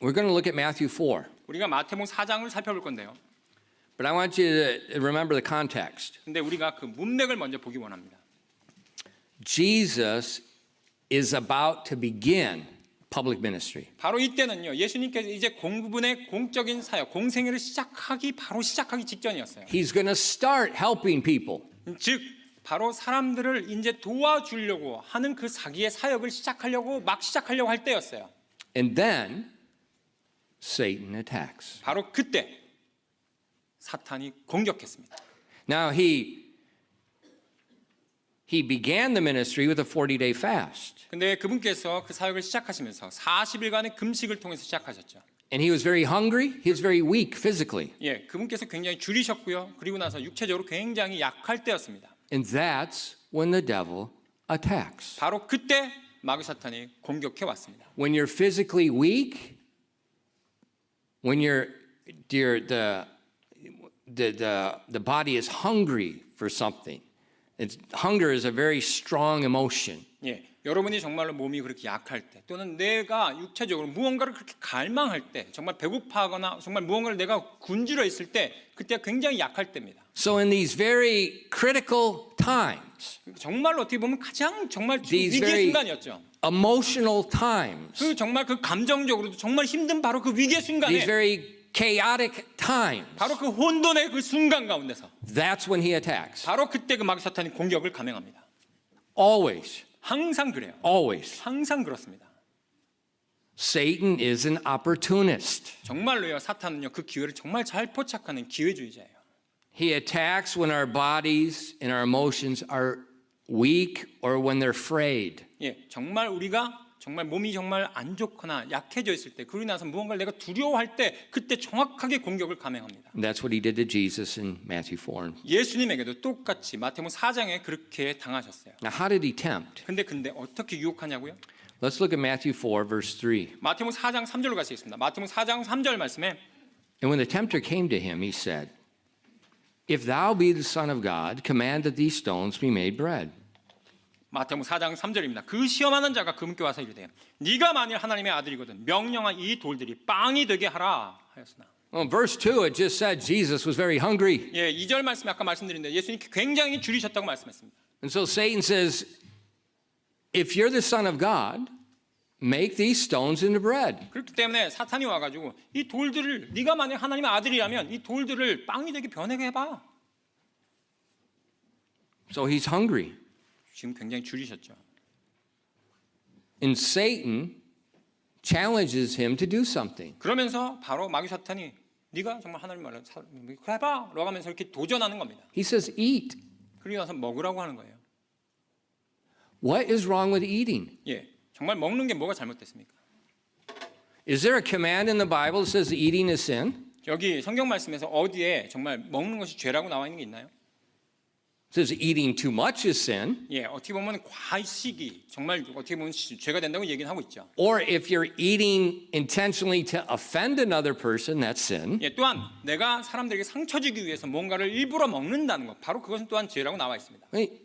We're going to look at Matthew 4, 우리가 마태복음 4장을 살펴볼 건데요. but I want you to remember the context. 근데 우리가 그 문맥을 먼저 보기 원합니다. Jesus is about to begin public ministry. 바로 이때는요. 예수님께서 이제 공부분의 공적인 사역, 공생애를 시작하기 직전이었어요. He's going to start helping people. 즉 바로 사람들을 이제 도와주려고 하는 그 자기의 사역을 시작하려고 할 때였어요. And then Satan attacks. 바로 그때 사탄이 공격했습니다. Now he began the ministry with a 40-day fast. 근데 그분께서 그 사역을 시작하시면서 40일간의 금식을 통해서 시작하셨죠. And he was very hungry. He was very weak physically. 예, 그분께서 굉장히 줄이셨고요. 그리고 나서 육체적으로 굉장히 약할 때였습니다. And that's when the devil attacks. 바로 그때 마귀 사탄이 공격해 왔습니다. When you're physically weak, when the body is hungry for something. Hunger is a very strong emotion. 예, 여러분이 정말로 몸이 그렇게 약할 때 또는 내가 육체적으로 무언가를 그렇게 갈망할 때 정말 배고파하거나 정말 무언가를 내가 굶주려 있을 때 그때가 굉장히 약할 때입니다. So in these very critical times, 정말로 어떻게 보면 가장 정말 These 위기의 very- 순간이었죠. emotional times, 그 정말 그 감정적으로도 정말 힘든 바로 그 위기의 these 순간에 very chaotic times, 바로 그 혼돈의 그 순간 가운데서 that's when he attacks. 바로 그때 그 마귀 사탄이 공격을 감행합니다. Always, 항상 그래요. always. 항상 그렇습니다. Satan is an opportunist. 정말로요. 사탄은요. 그 기회를 정말 잘 포착하는 기회주의자예요. He attacks when our bodies and our emotions are weak or when they're frayed. 예, 정말 우리가 정말 몸이 정말 안 좋거나 약해져 있을 때 그러고 나서 무언가를 내가 두려워할 때 그때 정확하게 공격을 감행합니다. And that's what he did to Jesus in Matthew 4. 예수님에게도 똑같이 마태복음 4장에 그렇게 당하셨어요. Now, how did he tempt? 근데 어떻게 유혹하냐고요? Let's look at Matthew 4, verse 3. 마태복음 4장 3절로 가시겠습니다. 마태복음 4장 3절 말씀에 And when the tempter came to him, he said, If thou be the Son of God, command that these stones be made bread. 마태복음 4장 3절입니다. 그 시험하는 자가 그분께 와서 이르되 네가 만일 하나님의 아들이거든 명령한 이 돌들이 빵이 되게 하라 하였으나. Verse 2, it just said Jesus was very hungry. 예, 2절 말씀에 아까 말씀드린데 예수님 굉장히 줄이셨다고 말씀했습니다. And so Satan says, If you're the Son of God, make these stones into bread. 그렇기 때문에 사탄이 와가지고 이 돌들을 네가 만약 하나님의 아들이라면 이 돌들을 빵이 되게 변하게 해봐. So he's hungry. 지금 굉장히 줄이셨죠. And Satan challenges him to do something. 그러면서 바로 마귀 사탄이 네가 정말 하나님 말을 해봐 라고 하면서 이렇게 도전하는 겁니다. He says, eat. 그리고 나서 먹으라고 하는 거예요. What is wrong with eating? 예, 정말 먹는 게 뭐가 잘못됐습니까? Is there a command in the Bible that says eating is sin? 여기 성경 말씀에서 어디에 정말 먹는 것이 죄라고 나와 있는 게 있나요? It says eating too much is sin. 예, 어떻게 보면 과식이 정말 어떻게 보면 죄가 된다고 얘기는 하고 있죠. Or if you're eating intentionally to offend another person, that's sin. 예, 또한 내가 사람들에게 상처 주기 위해서 뭔가를 일부러 먹는다는 것, 바로 그것은 또한 죄라고 나와 있습니다. I mean,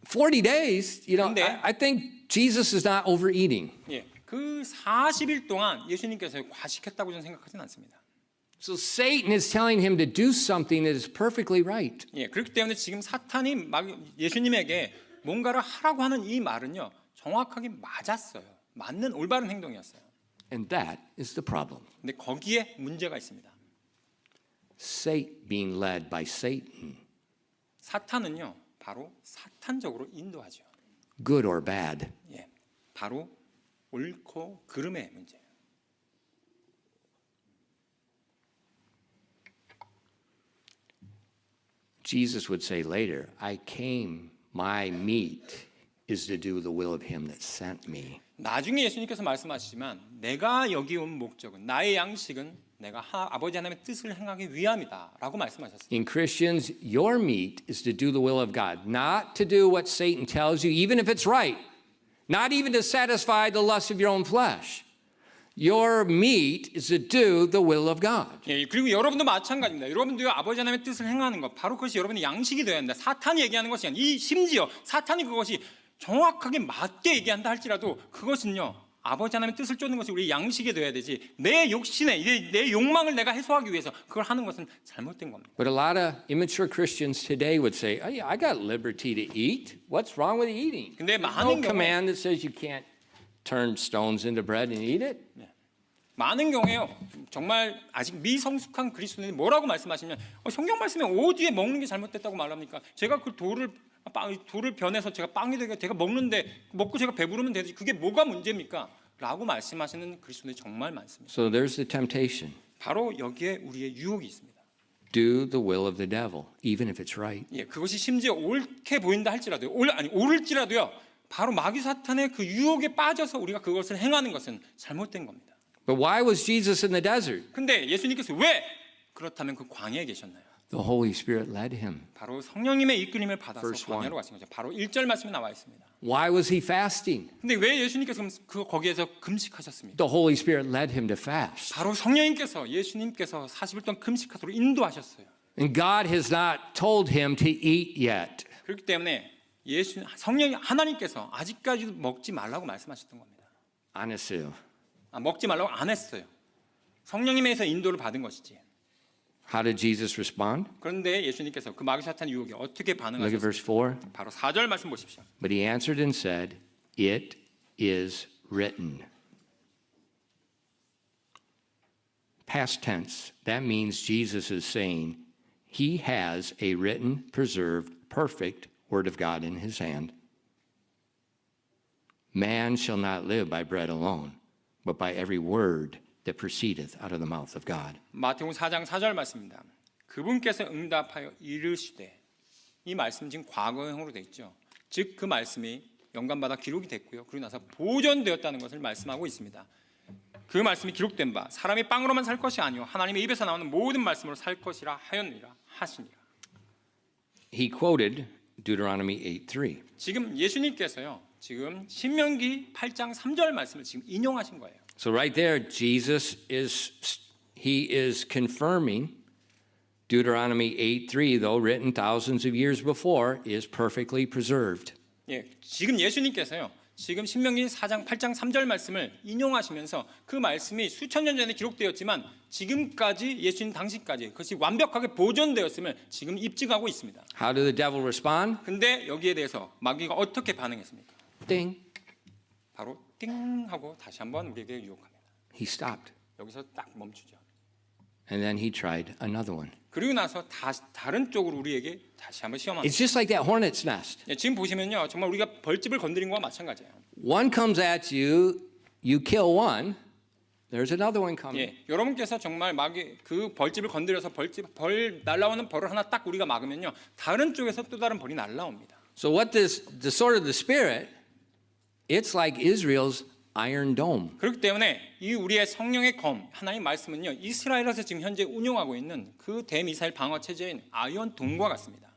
40 days, 근데- I think Jesus is not overeating. 예, 그 40일 동안 예수님께서 과식했다고 저는 생각하지는 않습니다. So Satan is telling him to do something that is perfectly right. 예, 그렇기 때문에 지금 사탄이 예수님에게 뭔가를 하라고 하는 이 말은요, 정확하게 맞았어요. 맞는 올바른 행동이었어요. And that is the problem. 근데 거기에 문제가 있습니다. Satan being led by Satan, 사탄은요, 바로 사탄적으로 인도하죠. good or bad. 예, 바로 옳고 그름의 문제예요. Jesus would say later, I came, my meat is to do the will of him that sent me. 나중에 예수님께서 말씀하시지만 내가 여기 온 목적은 나의 양식은 내가 아버지 하나님의 뜻을 행하기 위함이다라고 말씀하셨어요. In Christians, your meat is to do the will of God, not to do what Satan tells you, even if it's right, not even to satisfy the lust of your own flesh. Your meat is to do the will of God. 예, 그리고 여러분도 마찬가지입니다. 여러분도요 아버지 하나님의 뜻을 행하는 것, 바로 그것이 여러분의 양식이 되어야 한다. 사탄이 얘기하는 것이 아니라 이 심지어 사탄이 그것이 정확하게 맞게 얘기한다 할지라도 그것은요 아버지 하나님의 뜻을 쫓는 것이 우리 양식이 되어야 되지. 내 욕심에 내 욕망을 내가 해소하기 위해서 그걸 하는 것은 잘못된 겁니다. But a lot of immature Christians today would say, oh, yeah, I got liberty to eat. What's wrong with eating? 근데 There's no 많은 경우에 command that says you can't turn stones into bread and eat it. 많은 경우에요 정말 아직 미성숙한 그리스도인이 뭐라고 말씀하시면 성경 말씀에 어디에 먹는 게 잘못됐다고 말합니까? 제가 그 돌을 변해서 제가 빵이 되게 제가 먹는데 먹고 제가 배부르면 되지 그게 뭐가 문제입니까? 라고 말씀하시는 그리스도인이 정말 많습니다. So there's the temptation. 바로 여기에 우리의 유혹이 있습니다. Do the will of the devil, even if it's right. 예, 그것이 심지어 옳게 보인다 할지라도요, 옳을지라도요, 바로 마귀 사탄의 그 유혹에 빠져서 우리가 그것을 행하는 것은 잘못된 겁니다. But why was Jesus in the desert? 근데 예수님께서 왜 그렇다면 그 광야에 계셨나요? The Holy Spirit led him. 바로 성령님의 이끌림을 받아서 Verse 광야로 가신 거죠. 바로 1절 말씀에 나와 있습니다. Why was he fasting? 근데 왜 예수님께서 거기에서 금식하셨습니까? The Holy Spirit led him to fast. 바로 성령님께서 예수님께서 40일 동안 금식하도록 인도하셨어요. And God has not told him to eat yet. 그렇기 때문에 성령 하나님께서 아직까지도 먹지 말라고 말씀하셨던 겁니다. 안 했어요. 먹지 말라고 안 했어요. 성령님에서 인도를 받은 것이지. How did Jesus respond? 그런데 예수님께서 그 마귀 사탄 유혹에 어떻게 Look at 반응하셨어요? verse 4. 바로 4절 말씀 보십시오. But he answered and said, It is written. Past tense. That means Jesus is saying he has a written, preserved, perfect word of God in his hand. Man shall not live by bread alone, but by every word that proceedeth out of the mouth of God. 마태복음 4장 4절 말씀입니다. 그분께서 응답하여 이르시되, 이 말씀 지금 과거형으로 돼 있죠. 즉 그 말씀이 영감받아 기록이 됐고요. 그리고 나서 보존되었다는 것을 말씀하고 있습니다. 그 말씀이 기록된 바 사람이 빵으로만 살 것이 아니요 하나님의 입에서 나오는 모든 말씀으로 살 것이라 하였느니라 하시니라. He quoted Deuteronomy 8:3. 지금 예수님께서요. 지금 신명기 8장 3절 말씀을 지금 인용하신 거예요. So right there, Jesus is confirming Deuteronomy 8:3, though written thousands of years before, is perfectly preserved. 예, 지금 예수님께서요. 지금 신명기 4장 8장 3절 말씀을 인용하시면서 그 말씀이 수천 년 전에 기록되었지만 지금까지 예수님 당시까지 그것이 완벽하게 보존되었음을 지금 입증하고 있습니다. How did the devil respond? 근데 여기에 대해서 마귀가 어떻게 반응했습니까? Ding. 바로 띵 하고 다시 한번 우리에게 유혹합니다. He stopped. 여기서 딱 멈추죠. And then he tried another one. 그리고 나서 다른 쪽으로 우리에게 다시 한번 시험합니다. It's just like that hornet's nest. 예, 지금 보시면요, 정말 우리가 벌집을 건드린 것과 마찬가지예요. One comes at you, you kill one, there's another one coming. 예, 여러분께서 정말 그 벌집을 건드려서 벌 날라오는 벌을 하나 딱 우리가 막으면요, 다른 쪽에서 또 다른 벌이 날라옵니다. So what the sword of the Spirit, it's like Israel's iron dome. 그렇기 때문에 이 우리의 성령의 검, 하나님 말씀은요, 이스라엘에서 지금 현재 운용하고 있는 그 대미사일 방어 체제인 아이언 돔과 같습니다.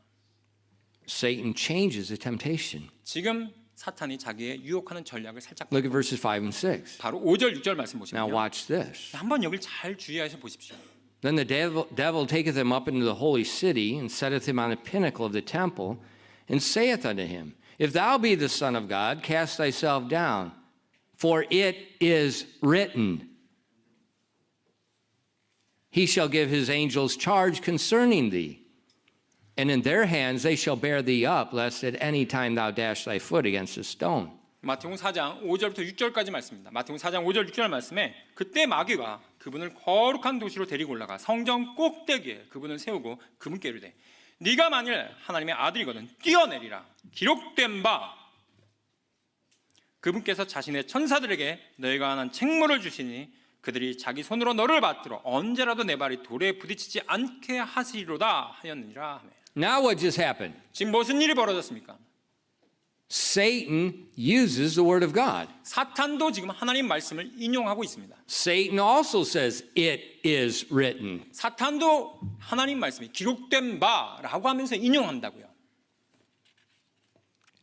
Satan changes the temptation. 지금 사탄이 자기의 유혹하는 전략을 살짝 Look at verses 5 and 6. 바로 5절, 6절 말씀 Now 보시면요. watch this. 한번 여기를 잘 주의해서 보십시오. Then the devil taketh him up into the holy city and setteth him on the pinnacle of the temple and saith unto him, If thou be the Son of God, cast thyself down, for it is written, He shall give his angels charge concerning thee, and in their hands they shall bear thee up, lest at any time thou dash thy foot against a stone. 마태복음 4장 5절부터 6절까지 말씀입니다. 마태복음 4장 5절 6절 말씀에 그때 마귀가 그분을 거룩한 도시로 데리고 올라가 성전 꼭대기에 그분을 세우고 그분께 이르되 네가 만일 하나님의 아들이거든 뛰어내리라. 기록된 바 그분께서 자신의 천사들에게 너희가 하는 책무를 주시니 그들이 자기 손으로 너를 받들어 언제라도 내 발이 돌에 부딪히지 않게 하시리로다 하였느니라. Now what just happened? 지금 무슨 일이 벌어졌습니까? Satan uses the word of God. 사탄도 지금 하나님 말씀을 인용하고 있습니다. Satan also says, It is written. 사탄도 하나님 말씀이 기록된 바라고 하면서 인용한다고요.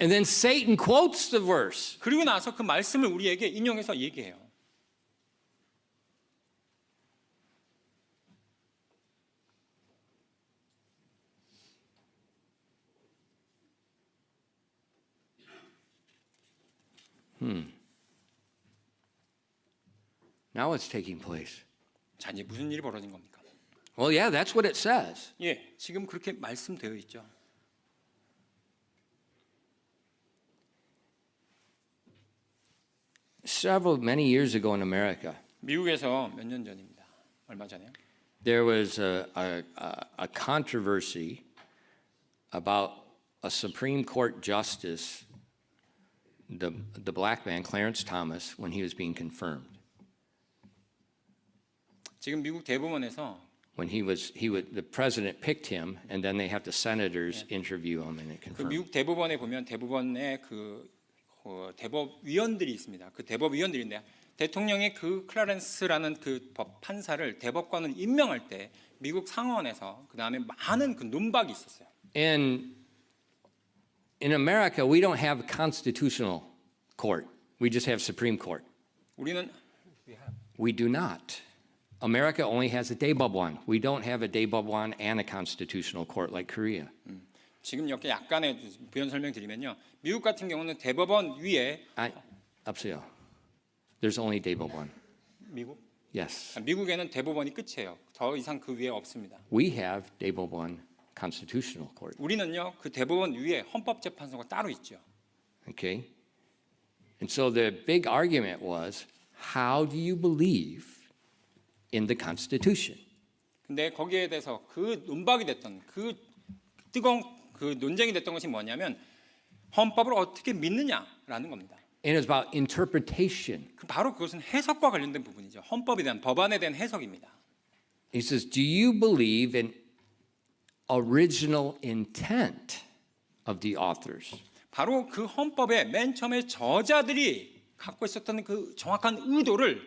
And then Satan quotes the verse. 그리고 나서 그 말씀을 우리에게 인용해서 얘기해요. Now what's taking place? 자, 이제 무슨 일이 벌어진 겁니까? Well, yeah, that's what it says. 예, 지금 그렇게 말씀되어 있죠. Many years ago in America, 미국에서 몇 년 전입니다. 얼마 전에요. there was a controversy about a Supreme Court justice, the black man, Clarence Thomas, when he was being confirmed. 지금 미국 대법원에서 When the president picked him, and then they have the senators interview him and it 그 confirmed. 미국 대법원에 보면 대법원의 그 대법위원들이 있습니다. 그 대법위원들인데 대통령의 그 클라렌스라는 그 법 판사를 대법관을 임명할 때 미국 상원에서 그 다음에 많은 그 논박이 있었어요. And in America, we don't have a constitutional court. We just have Supreme Court. 우리는 We do not. America only has a 대법원. We don't have a 대법원 and a constitutional court like Korea. 지금 이렇게 약간의 부연 설명드리면요. 미국 같은 경우는 대법원 위에 없어요. There's only 대법원. 미국? Yes. 미국에는 대법원이 끝이에요. 더 이상 그 위에 없습니다. We have 대법원 constitutional court. 우리는요. 그 대법원 위에 헌법재판소가 따로 있죠. Okay? And so the big argument was, how do you believe in the Constitution? 근데 거기에 대해서 그 논박이 됐던 그 뜨거운 그 논쟁이 됐던 것이 뭐냐면 헌법을 어떻게 믿느냐라는 겁니다. And it's about interpretation. 바로 그것은 해석과 관련된 부분이죠. 헌법에 대한 법안에 대한 해석입니다. He says, do you believe in original intent of the authors? 바로 그 헌법의 맨 처음에 저자들이 갖고 있었던 그 정확한 의도를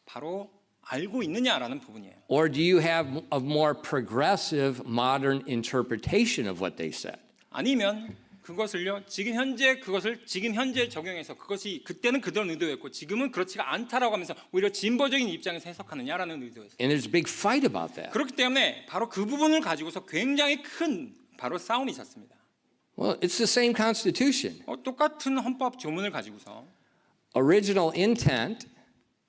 바로 알고 있느냐라는 부분이에요. Or do you have a more progressive modern interpretation of what they said? 아니면 그것을요 지금 현재 적용해서 그것이 그때는 그런 의도였고 지금은 그렇지가 않다라고 하면서 오히려 진보적인 입장에서 해석하느냐라는 의도였어요. And there's a big fight about that. 그렇기 때문에 바로 그 부분을 가지고서 굉장히 큰 바로 싸움이 있었습니다. Well, it's the same Constitution. 똑같은 헌법 조문을 가지고서 Original intent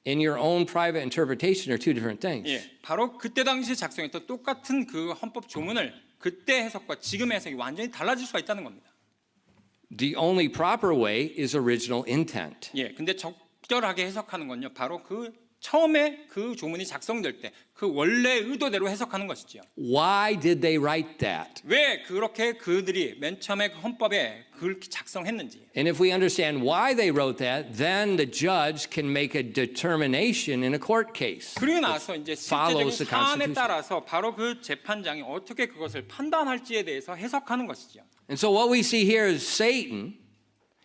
and your own private interpretation are two different things. 예, 바로 그때 당시에 작성했던 똑같은 그 헌법 조문을 그때 해석과 지금의 해석이 완전히 달라질 수가 있다는 겁니다. The only proper way is original intent. 예, 근데 적절하게 해석하는 건요, 바로 그 처음에 그 조문이 작성될 때 그 원래 의도대로 해석하는 것이죠. Why did they write that? 왜 그렇게 그들이 맨 처음에 그 헌법에 그렇게 작성했는지. And if we understand why they wrote that, then the judge can make a determination in a court case. 그리고 나서 이제 follows 실제적인 the 사안에 Constitution. 따라서 바로 그 재판장이 어떻게 그것을 판단할지에 대해서 해석하는 것이죠. And so what we see here is Satan,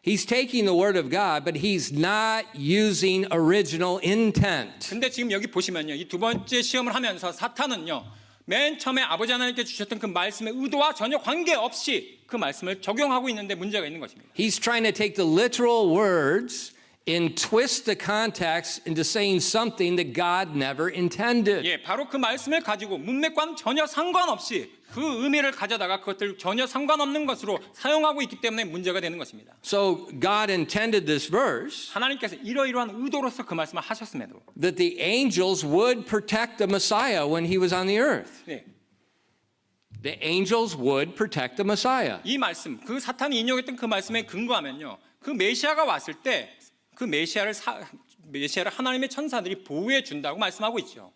he's taking the word of God, but he's not using original intent. 근데 지금 여기 보시면요. 이 두 번째 시험을 하면서 사탄은요. 맨 처음에 아버지 하나님께 주셨던 그 말씀의 의도와 전혀 관계없이 그 말씀을 적용하고 있는데 문제가 있는 것입니다. He's trying to take the literal words and twist the context into saying something that God never intended. 예, 바로 그 말씀을 가지고 문맥과는 전혀 상관없이 그 의미를 가져다가 그것들 전혀 상관없는 것으로 사용하고 있기 때문에 문제가 되는 것입니다. So God intended this verse 하나님께서 이러이러한 의도로서 그 말씀을 하셨음에도 that the angels would protect the Messiah when he was on the earth. 예, The angels would protect the Messiah. 이 말씀, 그 사탄이 인용했던 그 말씀에 근거하면요. 그 메시아가 왔을 때 그 메시아를 하나님의 천사들이 보호해 준다고 말씀하고 있죠.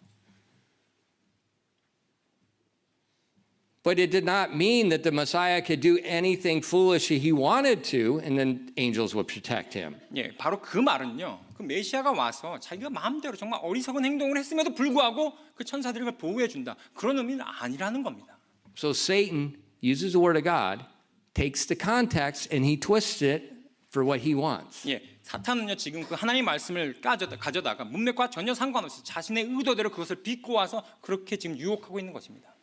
But it did not mean that the Messiah could do anything foolish he wanted to, and then angels would protect him. 예, 바로 그 말은요. 그 메시아가 와서 자기가 마음대로 정말 어리석은 행동을 했음에도 불구하고 그 천사들이 그걸 보호해 준다. 그런 의미는 아니라는 겁니다. So Satan uses the word of God, takes the context, and he twists it for what he wants. 예, 사탄은요 지금 그 하나님의 말씀을 가져다가 문맥과 전혀 상관없이 자신의 의도대로 그것을 빚고 와서 그렇게 지금 유혹하고 있는 것입니다.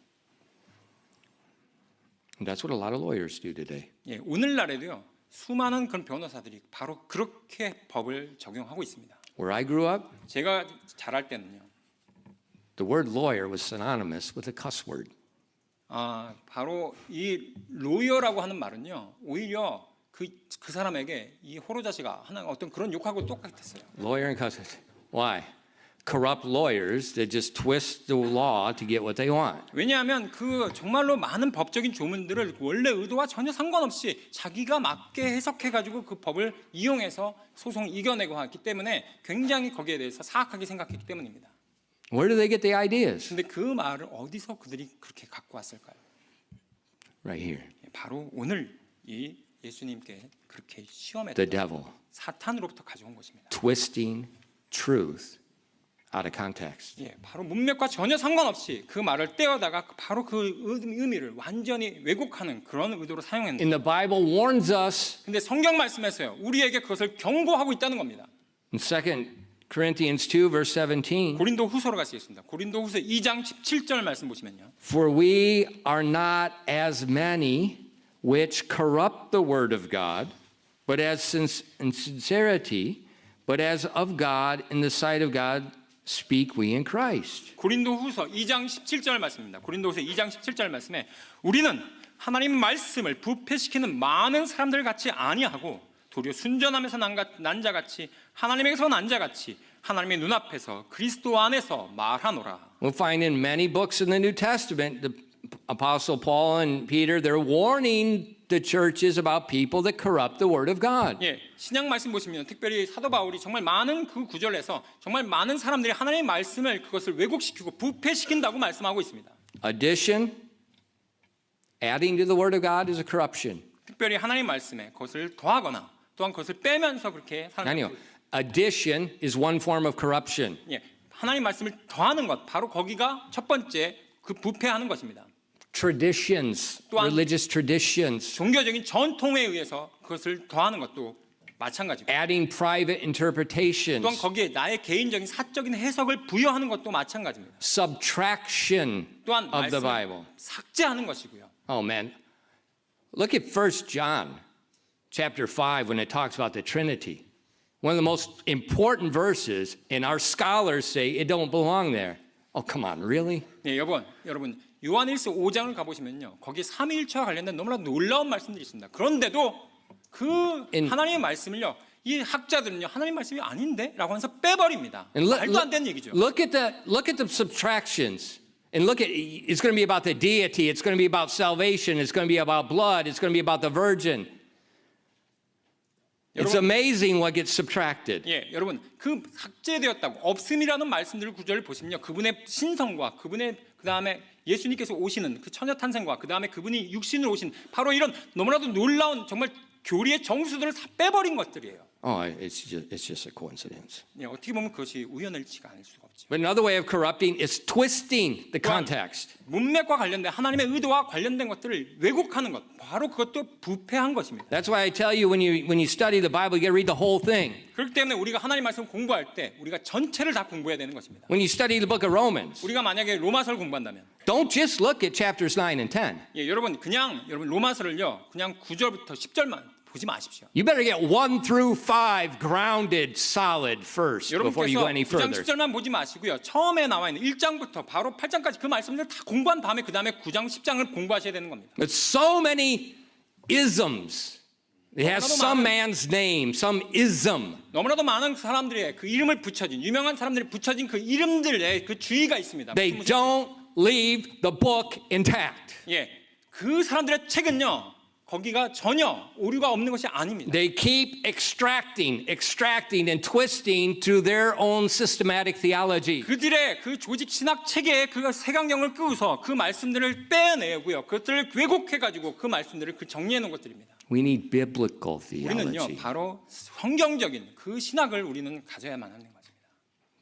And that's what a lot of lawyers do today. 예, 오늘날에도요 수많은 그런 변호사들이 바로 그렇게 법을 적용하고 있습니다. Where I grew up, 제가 자랄 때는요, the word lawyer was synonymous with a cuss word. 바로 이 로이어라고 하는 말은요 오히려 그 사람에게 이 호로자시가 하는 어떤 그런 욕하고 똑같았어요. Lawyer and cuss. Why? Corrupt lawyers that just twist the law to get what they want. 왜냐하면 그 정말로 많은 법적인 조문들을 원래 의도와 전혀 상관없이 자기가 맞게 해석해가지고 그 법을 이용해서 소송을 이겨내고 하기 때문에 굉장히 거기에 대해서 사악하게 생각했기 때문입니다. Where do they get the ideas? 근데 그 말을 어디서 그들이 그렇게 갖고 왔을까요? Right here. 바로 오늘 이 예수님께 그렇게 시험에 The devil 사탄으로부터 가져온 것입니다. twisting truth out of context. 예, 바로 문맥과 전혀 상관없이 그 말을 떼어다가 바로 그 의미를 완전히 왜곡하는 그런 의도로 사용했는데, And the Bible warns us 근데 성경 말씀에서요 우리에게 그것을 경고하고 있다는 겁니다. in 2 Corinthians 2 verse 17. 고린도 후서로 가시겠습니다. 고린도 후서 2장 17절 말씀 보시면요. For we are not as many which corrupt the word of God, but as in sincerity, but as of God, in the sight of God, speak we in Christ. 고린도 후서 2장 17절 말씀입니다. 고린도 후서 2장 17절 말씀에 우리는 하나님 말씀을 부패시키는 많은 사람들 같이 아니하고 도리어 순전함에서 난 자같이 하나님에게서 난 자같이 하나님의 눈앞에서 그리스도 안에서 말하노라. We'll find in many books in the New Testament, the Apostle Paul and Peter, they're warning the churches about people that corrupt the word of God. 예, 신약 말씀 보시면 특별히 사도 바울이 정말 많은 그 구절에서 정말 많은 사람들이 하나님의 말씀을 그것을 왜곡시키고 부패시킨다고 말씀하고 있습니다. Addition, adding to the word of God is a corruption. 특별히 하나님 말씀에 그것을 더하거나 또한 그것을 빼면서 그렇게 아니요. 사람들이 Addition is one form of corruption. 예, 하나님 말씀을 더하는 것 바로 거기가 첫 번째 그 부패하는 것입니다. Traditions, 또한 religious traditions, 종교적인 전통에 의해서 그것을 더하는 것도 마찬가지고 adding private interpretations, 또한 거기에 나의 개인적인 사적인 해석을 부여하는 것도 마찬가지입니다. subtraction 또한 of the 말씀을 Bible. 삭제하는 것이고요. Oh man. Look at 1 John chapter 5 when it talks about the Trinity. One of the most important verses, and our scholars say it don't belong there. Oh, come on, really? 네, 여러분 요한일서 5장을 가보시면요. 거기에 삼위일체와 관련된 너무나 놀라운 말씀들이 있습니다. 그런데도 그 하나님의 말씀을요. 이 학자들은요. 하나님 말씀이 아닌데? 라고 해서 빼버립니다. 말도 안 되는 얘기죠. Look at the subtractions. And look at, it's going to be about the deity, it's going to be about salvation, it's going to be about blood, it's going to be about the virgin. It's amazing what gets subtracted. 예, 여러분 그 삭제되었다고 없음이라는 말씀들 구절을 보시면요, 그분의 신성과 그분의 그 다음에 예수님께서 오시는 그 처녀 탄생과 그 다음에 그분이 육신으로 오신 바로 이런 너무나도 놀라운 정말 교리의 정수들을 다 빼버린 것들이에요. Oh, it's just a coincidence. 예, 어떻게 보면 그것이 우연일치가 아닐 수가 없죠. But another way of corrupting is twisting the context. 문맥과 관련된 하나님의 의도와 관련된 것들을 왜곡하는 것, 바로 그것도 부패한 것입니다. That's why I tell you when you study the Bible, you got to read the whole thing. 그렇기 때문에 우리가 하나님 말씀을 공부할 때 우리가 전체를 다 공부해야 되는 것입니다. When you study the book of Romans, 우리가 만약에 로마서를 공부한다면, don't just look at chapters 9 and 10. 예, 여러분 로마서를요 그냥 9절부터 10절만 보지 마십시오. You better get 1 through 5 grounded, solid first before you 여러분께서 go any 9장 further. 10절만 보지 마시고요. 처음에 나와 있는 1장부터 바로 8장까지 그 말씀들을 다 공부한 다음에 그 다음에 9장 10장을 공부하셔야 되는 겁니다. But so many isms. It has some man's name, some ism. 너무나도 많은 사람들의 그 이름을 붙여진 유명한 사람들이 붙여진 그 이름들의 그 주의가 있습니다. They don't leave the book intact. 예, 그 사람들의 책은요 거기가 전혀 오류가 없는 것이 아닙니다. They keep extracting and twisting through their own systematic theology. 그들의 그 조직 신학 체계에 그 색안경을 끄고서 그 말씀들을 빼내고요, 그것들을 왜곡해 가지고 그 말씀들을 그 정리해 놓은 것들입니다. We need biblical 우리는요 theology. 바로 성경적인 그 신학을 우리는 가져야만 하는 것입니다.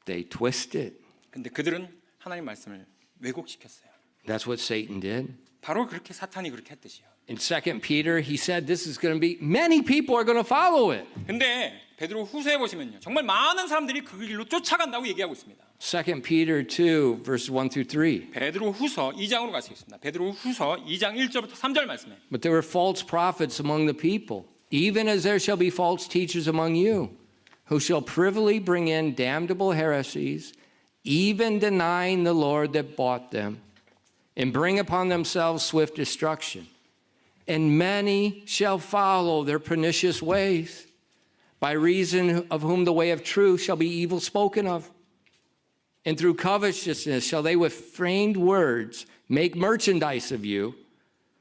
They twist it. 근데 그들은 하나님 말씀을 왜곡시켰어요. That's what Satan did. 바로 그렇게 사탄이 그렇게 했듯이요. In 2 Peter, he said this is going to be, many people are going to follow it. 근데 베드로 후서에 보시면요, 정말 많은 사람들이 그 길로 쫓아간다고 얘기하고 있습니다. 2 Peter 2, verses 1 through 3. 베드로 후서 2장으로 가시겠습니다. 베드로 후서 2장 1절부터 3절 말씀에 But there were false prophets among the people, even as there shall be false teachers among you, who shall privily bring in damnable heresies, even denying the Lord that bought them, and bring upon themselves swift destruction. And many shall follow their pernicious ways, by reason of whom the way of truth shall be evil spoken of. And through covetousness shall they with feigned words make merchandise of you,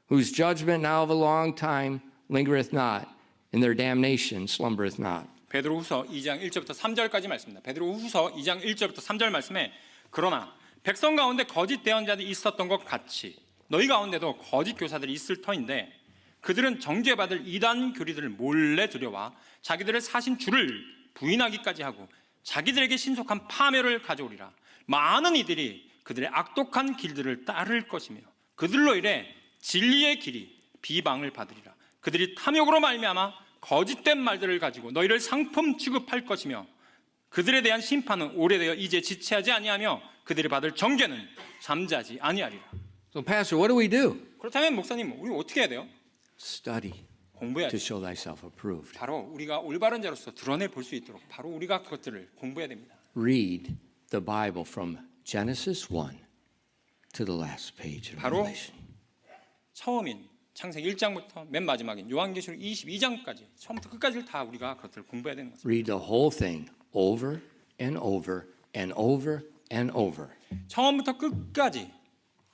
whose judgment now of a long time lingereth not, and their damnation slumbereth not. 베드로 후서 2장 1절부터 3절까지 말씀입니다. 베드로 후서 2장 1절부터 3절 말씀에 그러나 백성 가운데 거짓 대언자들이 있었던 것 같이 너희 가운데도 거짓 교사들이 있을 터인데 그들은 정죄받을 이단 교리들을 몰래 들여와 자기들의 사신 주를 부인하기까지 하고 자기들에게 신속한 파멸을 가져오리라. 많은 이들이 그들의 악독한 길들을 따를 것이며 그들로 인해 진리의 길이 비방을 받으리라. 그들이 탐욕으로 말미암아 거짓된 말들을 가지고 너희를 상품 취급할 것이며 그들에 대한 심판은 오래되어 이제 지체하지 아니하며 그들이 받을 정죄는 잠자지 아니하리라. So, Pastor, what do we do? 그렇다면 목사님, 우리 어떻게 해야 돼요? Study to 공부해야죠. show thyself approved. 바로 우리가 올바른 자로서 드러내 볼 수 있도록 바로 우리가 그것들을 공부해야 됩니다. Read the Bible from Genesis 1 to the last page of 바로 Revelation. 처음인 창세기 1장부터 맨 마지막인 요한계시록 22장까지 처음부터 끝까지를 다 우리가 그것들을 공부해야 되는 것입니다. Read the whole thing over and over and over and over. 처음부터 끝까지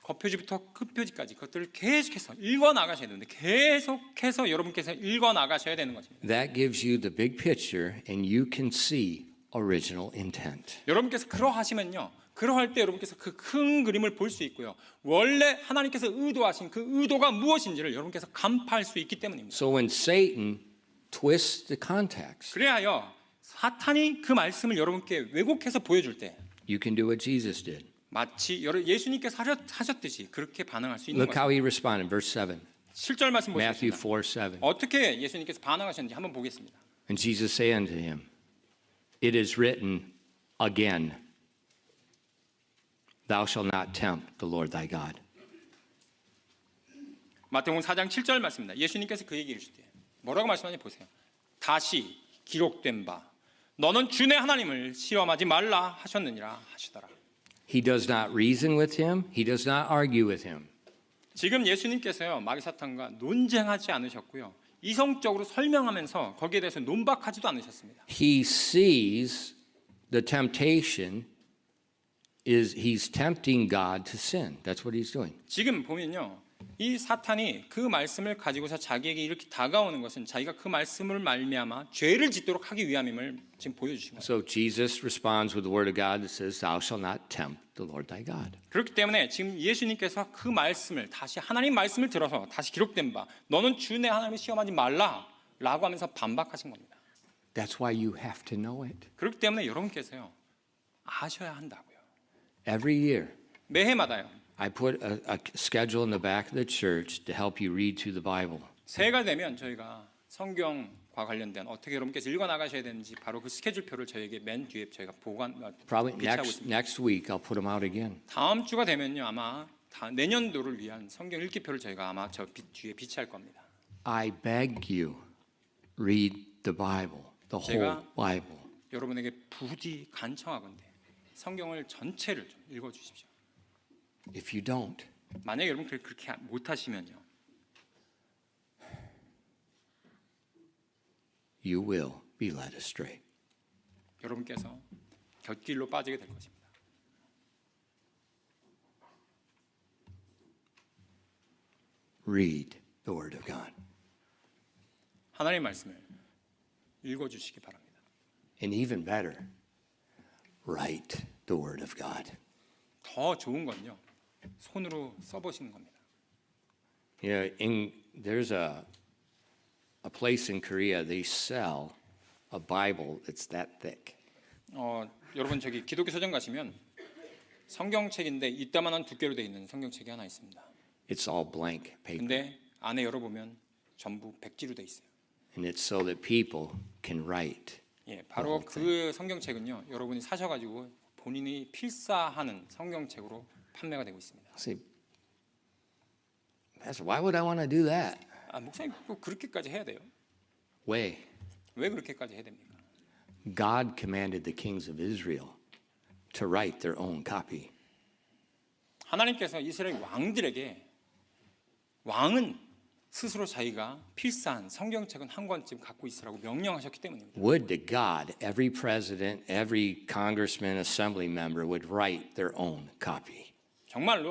겉표지부터 끝표지까지 그것들을 계속해서 읽어 나가셔야 되는데 계속해서 여러분께서 읽어 나가셔야 되는 것입니다. That gives you the big picture and you can see original intent. 여러분께서 그러하시면요, 그러할 때 여러분께서 그 큰 그림을 볼 수 있고요, 원래 하나님께서 의도하신 그 의도가 무엇인지를 여러분께서 간파할 수 있기 때문입니다. So when Satan twists the context, 그래야요 사탄이 그 말씀을 여러분께 왜곡해서 보여줄 때 you can do what Jesus did. 마치 예수님께서 하셨듯이 그렇게 반응할 수 있는 Look how 것입니다. he responded, verse 7. 7절 말씀 Matthew 보시겠습니다. 4:7. 어떻게 예수님께서 반응하셨는지 한번 보겠습니다. And Jesus said unto him, It is written again, Thou shalt not tempt the Lord thy God. 마태복음 4장 7절 말씀입니다. 예수님께서 그 얘기를 주시되 뭐라고 말씀하는지 보세요. 다시 기록된 바 너는 주내 하나님을 시험하지 말라 하셨느니라 하시더라. He does not reason with him. He does not argue with him. 지금 예수님께서요 마귀사탄과 논쟁하지 않으셨고요, 이성적으로 설명하면서 거기에 대해서 논박하지도 않으셨습니다. He sees the temptation is he's tempting God to sin. That's what he's doing. 지금 보면요 이 사탄이 그 말씀을 가지고서 자기에게 이렇게 다가오는 것은 자기가 그 말씀을 말미암아 죄를 짓도록 하기 위함임을 지금 보여주신 거예요. So Jesus responds with the word of God that says, "Thou shalt not tempt the Lord thy God." 그렇기 때문에 지금 예수님께서 그 말씀을 다시 하나님 말씀을 들어서 다시 기록된 바 너는 주 내 하나님을 시험하지 말라라고 하면서 반박하신 겁니다. That's why you have to know it. 그렇기 때문에 여러분께서요 아셔야 한다고요. Every year, 매해마다요. I put a schedule in the back of the church to help you read through the Bible. 새해가 되면 저희가 성경과 관련된 어떻게 여러분께서 읽어 나가셔야 되는지 바로 그 스케줄표를 저에게 맨 뒤에 저희가 Probably 배치하고 있습니다. next week I'll put them out again. 다음 주가 되면요 아마 내년도를 위한 성경 읽기표를 저희가 아마 저 뒤에 비치할 겁니다. I beg you, read the Bible, the whole 제가 Bible. 여러분에게 부디 간청하건대 성경을 전체를 좀 읽어 주십시오. If you don't, 만약에 여러분 그렇게 못 하시면요. you will be led astray. 여러분께서 곁길로 빠지게 될 것입니다. Read the word of God. 하나님의 말씀을 읽어 주시기 바랍니다. And even better, write the word of God. 더 좋은 건요. 손으로 써 보시는 겁니다. There's a place in Korea, they sell a Bible that's that thick. 여러분 저기 기독교 서점 가시면 성경책인데 이따만한 두께로 되어 있는 성경책이 하나 있습니다. It's all blank paper. 근데 안에 열어보면 전부 백지로 되어 있어요. And it's so that people can write. 예, 바로 그 성경책은요. 여러분이 사셔가지고 본인이 필사하는 성경책으로 판매가 되고 있습니다. See, Pastor, why would I want to do that? 목사님 꼭 그렇게까지 해야 돼요? Way. 왜 그렇게까지 해야 됩니까? God commanded the kings of Israel to write their own copy. 하나님께서 이스라엘 왕들에게 왕은 스스로 자기가 필사한 성경책은 한 권쯤 갖고 있으라고 명령하셨기 때문입니다. Would to God every president, every congressman, assembly member would write their own copy. 정말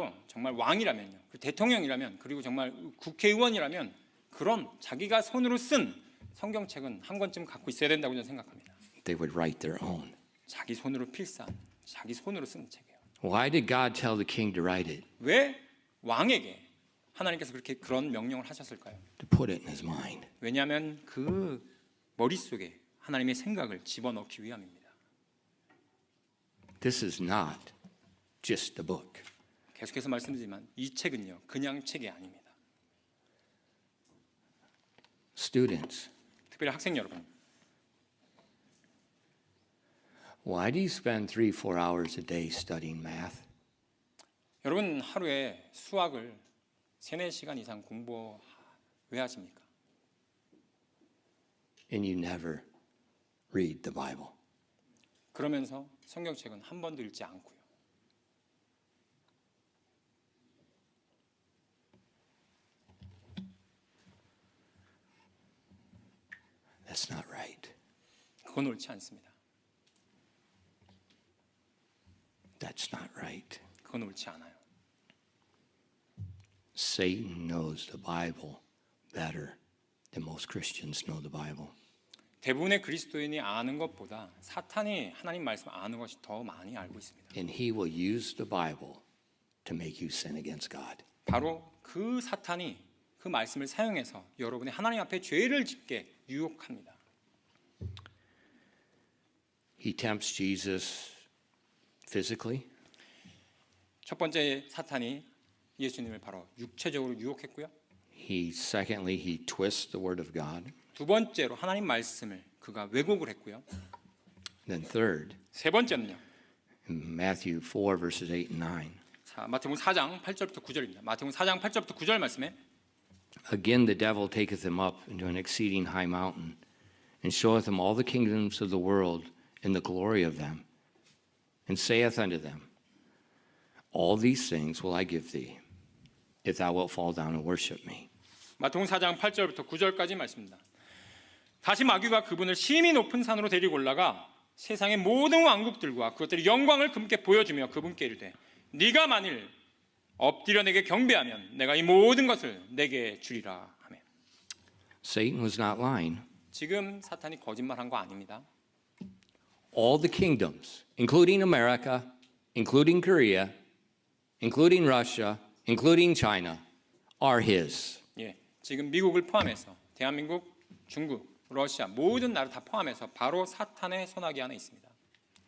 왕이라면요, 그 대통령이라면 그리고 정말 국회의원이라면 그런 자기가 손으로 쓴 성경책은 한 권쯤 갖고 있어야 된다고 저는 생각합니다. They would write their own. 자기 손으로 필사한, 자기 손으로 쓴 책이에요. Why did God tell the king to write it? 왜 왕에게 하나님께서 그런 명령을 하셨을까요? To put it in his mind. 왜냐하면 그 머릿속에 하나님의 생각을 집어넣기 위함입니다. This is not just a book. 계속해서 말씀드리지만 이 책은요 그냥 책이 아닙니다. Students, 특별히 학생 여러분, why do you spend 3-4 hours a day studying math? 여러분 하루에 수학을 3-4시간 이상 공부 왜 하십니까? And you never read the Bible. 그러면서 성경책은 한 번도 읽지 않고요. That's not right. 그건 옳지 않습니다. That's not right. 그건 옳지 않아요. Satan knows the Bible better than most Christians know the Bible. 대부분의 그리스도인이 아는 것보다 사탄이 하나님 말씀 아는 것이 더 많이 알고 있습니다. And he will use the Bible to make you sin against God. 바로 그 사탄이 그 말씀을 사용해서 여러분이 하나님 앞에 죄를 짓게 유혹합니다. He tempts Jesus physically. 첫 번째 사탄이 예수님을 바로 육체적으로 유혹했고요. Secondly, he twists the word of God. 두 번째로 하나님 말씀을 그가 왜곡을 했고요. Then third, 세 번째는요. in Matthew 4 verses 8 and 9. 자, 마태복음 4장 8절부터 9절입니다. 마태복음 4장 8절부터 9절 말씀에 Again the devil taketh him up into an exceeding high mountain, and showeth him all the kingdoms of the world and the glory of them, and saith unto them, All these things will I give thee, if thou wilt fall down and worship me. 마태복음 4장 8절부터 9절까지 말씀입니다. 다시 마귀가 그분을 심히 높은 산으로 데리고 올라가 세상의 모든 왕국들과 그것들의 영광을 그분께 보여주며 그분께 이르되 네가 만일 엎드려 내게 경배하면 내가 이 모든 것을 내게 주리라 하며. Satan was not lying. 지금 사탄이 거짓말한 거 아닙니다. All the kingdoms, including America, including Korea, including Russia, including China, are his. 예, 지금 미국을 포함해서 대한민국, 중국, 러시아 모든 나라 다 포함해서 바로 사탄의 손아귀 안에 있습니다.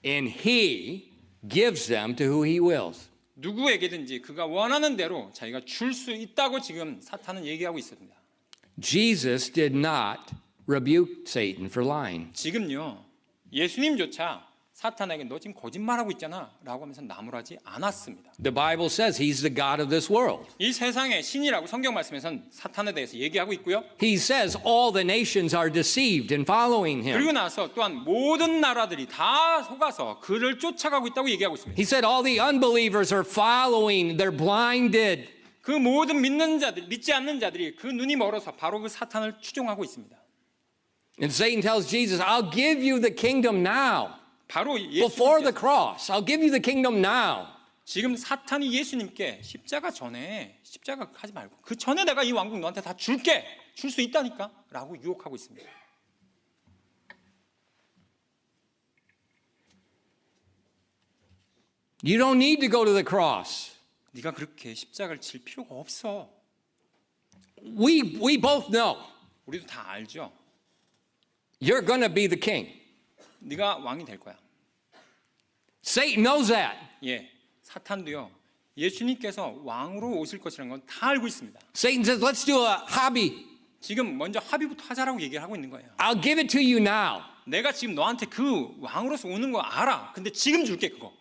And he gives them to who he wills. 누구에게든지 그가 원하는 대로 자기가 줄 수 있다고 지금 사탄은 얘기하고 있습니다. Jesus did not rebuke Satan for lying. 지금요, 예수님조차 사탄에게 너 지금 거짓말하고 있잖아 라고 하면서 나무라지 않았습니다. The Bible says he's the God of this world. 이 세상의 신이라고 성경 말씀에서는 사탄에 대해서 얘기하고 있고요. He says all the nations are deceived and following 그리고 him. 나서 또한 모든 나라들이 다 속아서 그를 쫓아가고 있다고 얘기하고 있습니다. He said all the unbelievers are following, they're blinded. 그 모든 믿는 자들, 믿지 않는 자들이 그 눈이 멀어서 바로 그 사탄을 추종하고 있습니다. And Satan tells Jesus, I'll give you the kingdom now. 바로 Before the 예수님께서 cross, I'll give you the kingdom now. 지금 사탄이 예수님께 십자가 전에 십자가 하지 말고 그 전에 내가 이 왕국 너한테 다 줄게, 줄 수 있다니까 라고 유혹하고 있습니다. You don't need to go to the cross. 네가 그렇게 십자가를 칠 필요가 없어. We both know 우리도 다 알죠. you're going to be the king. 네가 왕이 될 거야. Satan knows that. 예, 사탄도요. 예수님께서 왕으로 오실 것이라는 건 다 알고 있습니다. Satan says, let's do a hobby. 지금 먼저 합의부터 하자라고 얘기를 하고 있는 거예요. I'll give it to you now. 내가 지금 너한테 그 왕으로서 오는 거 알아. 근데 지금 줄게 그거.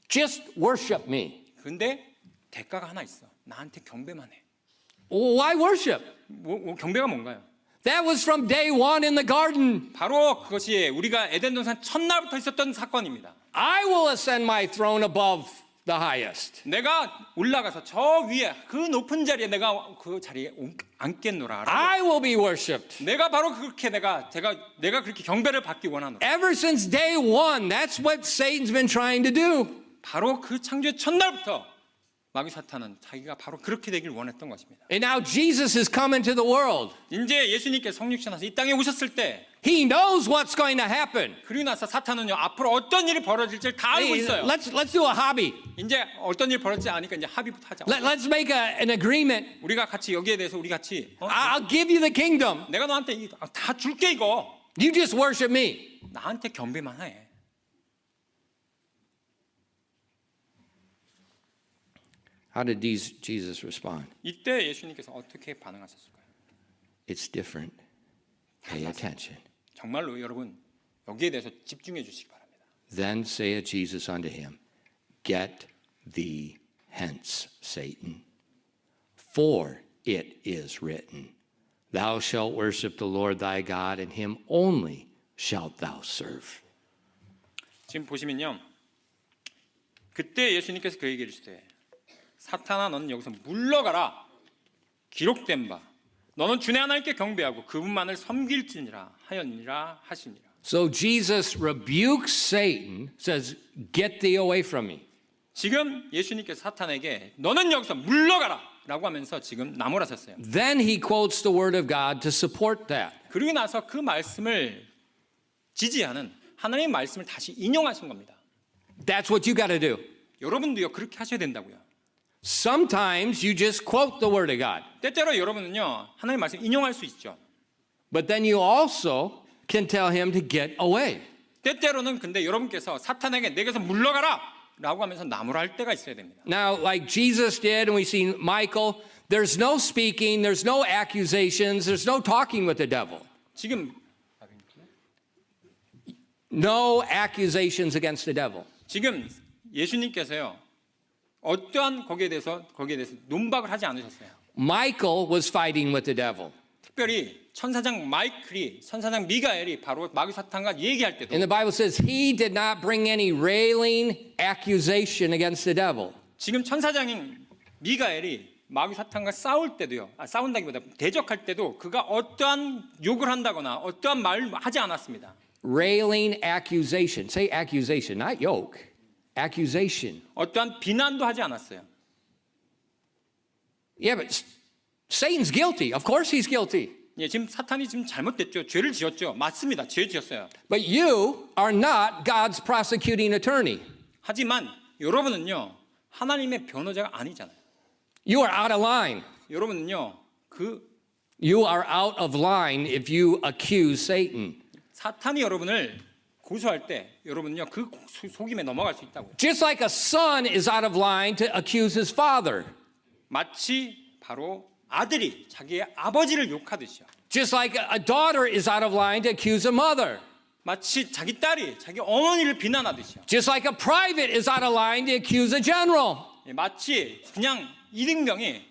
Just worship me. 근데 대가가 하나 있어. 나한테 경배만 해. Why worship? 경배가 뭔가요? That was from day one in the garden. 바로 그것이 우리가 에덴 동산 첫날부터 있었던 사건입니다. I will ascend my throne above the highest. 내가 올라가서 저 위에 그 높은 자리에 내가 그 자리에 앉겠노라. I will be worshipped. 내가 바로 그렇게 내가 그렇게 경배를 받기 원하노라. Ever since day one, that's what Satan's been trying to do. 바로 그 창조의 첫날부터 마귀 사탄은 자기가 바로 그렇게 되길 원했던 것입니다. And now Jesus has come into the world. 이제 예수님께 성육신하서 이 땅에 오셨을 때 He knows what's going to happen. 그리고 나서 사탄은요 앞으로 어떤 일이 벌어질지 다 알고 있어요. Let's do a hobby. 이제 어떤 일이 벌어질지 아니까 이제 합의부터 하자. Let's make an agreement. 우리가 같이 여기에 대해서 우리 같이 I'll give you the kingdom. 내가 너한테 다 줄게 이거. You just worship me. 나한테 경배만 해. How did Jesus respond? 이때 예수님께서 어떻게 반응하셨을까요? It's different. Pay attention. 정말로 여러분 여기에 대해서 집중해 주시기 바랍니다. Then saith Jesus unto him, Get thee hence, Satan, for it is written, Thou shalt worship the Lord thy God, and him only shalt thou serve. 지금 보시면요. 그때 예수님께서 그 얘기를 주시되 사탄아 너는 여기서 물러가라. 기록된 바 너는 주내 하나님께 경배하고 그분만을 섬길지니라 하였니라 하시니라. So Jesus rebukes Satan, says, Get thee away from me. 지금 예수님께서 사탄에게 너는 여기서 물러가라 라고 하면서 지금 나무라셨어요. Then he quotes the word of God to support that. 그러고 나서 그 말씀을 지지하는 하나님의 말씀을 다시 인용하신 겁니다. That's what you got to do. 여러분도요 그렇게 하셔야 된다고요. Sometimes you just quote the word of God. 때때로 여러분은요 하나님의 말씀 인용할 수 있죠. But then you also can tell him to get away. 때때로는 근데 여러분께서 사탄에게 내게서 물러가라 라고 하면서 나무라 할 때가 있어야 됩니다. Now, like Jesus did, and we see Michael, there's no speaking, there's no accusations, there's no talking with the devil. 지금 No accusations against the devil. 지금 예수님께서요 어떠한 거기에 대해서 논박을 하지 않으셨어요. Michael was fighting with the devil. 특별히 천사장 마이클이 천사장 미가엘이 바로 마귀 사탄과 얘기할 때도 And the Bible says he did not bring any railing accusation against the devil. 지금 천사장인 미가엘이 마귀 사탄과 싸울 때도요. 싸운다기보다 대적할 때도 그가 어떠한 욕을 한다거나 어떠한 말을 하지 않았습니다. Railing accusation. Say accusation, not yoke. Accusation. 어떠한 비난도 하지 않았어요. Yeah, but Satan's guilty. Of course he's guilty. 예, 지금 사탄이 지금 잘못됐죠. 죄를 지었죠. 맞습니다. 죄 지었어요. But you are not God's prosecuting attorney. 하지만 여러분은요. 하나님의 변호자가 아니잖아요. You are out of line. 여러분은요. You are out of line if you accuse Satan. 사탄이 여러분을 고소할 때 여러분은요. 그 속임에 넘어갈 수 있다고요. Just like a son is out of line to accuse his father. 마치 바로 아들이 자기의 아버지를 욕하듯이요. Just like a daughter is out of line to accuse a mother. 마치 자기 딸이 자기 어머니를 비난하듯이요. Just like a private is out of line to accuse a general. 예, 마치 그냥 이등병이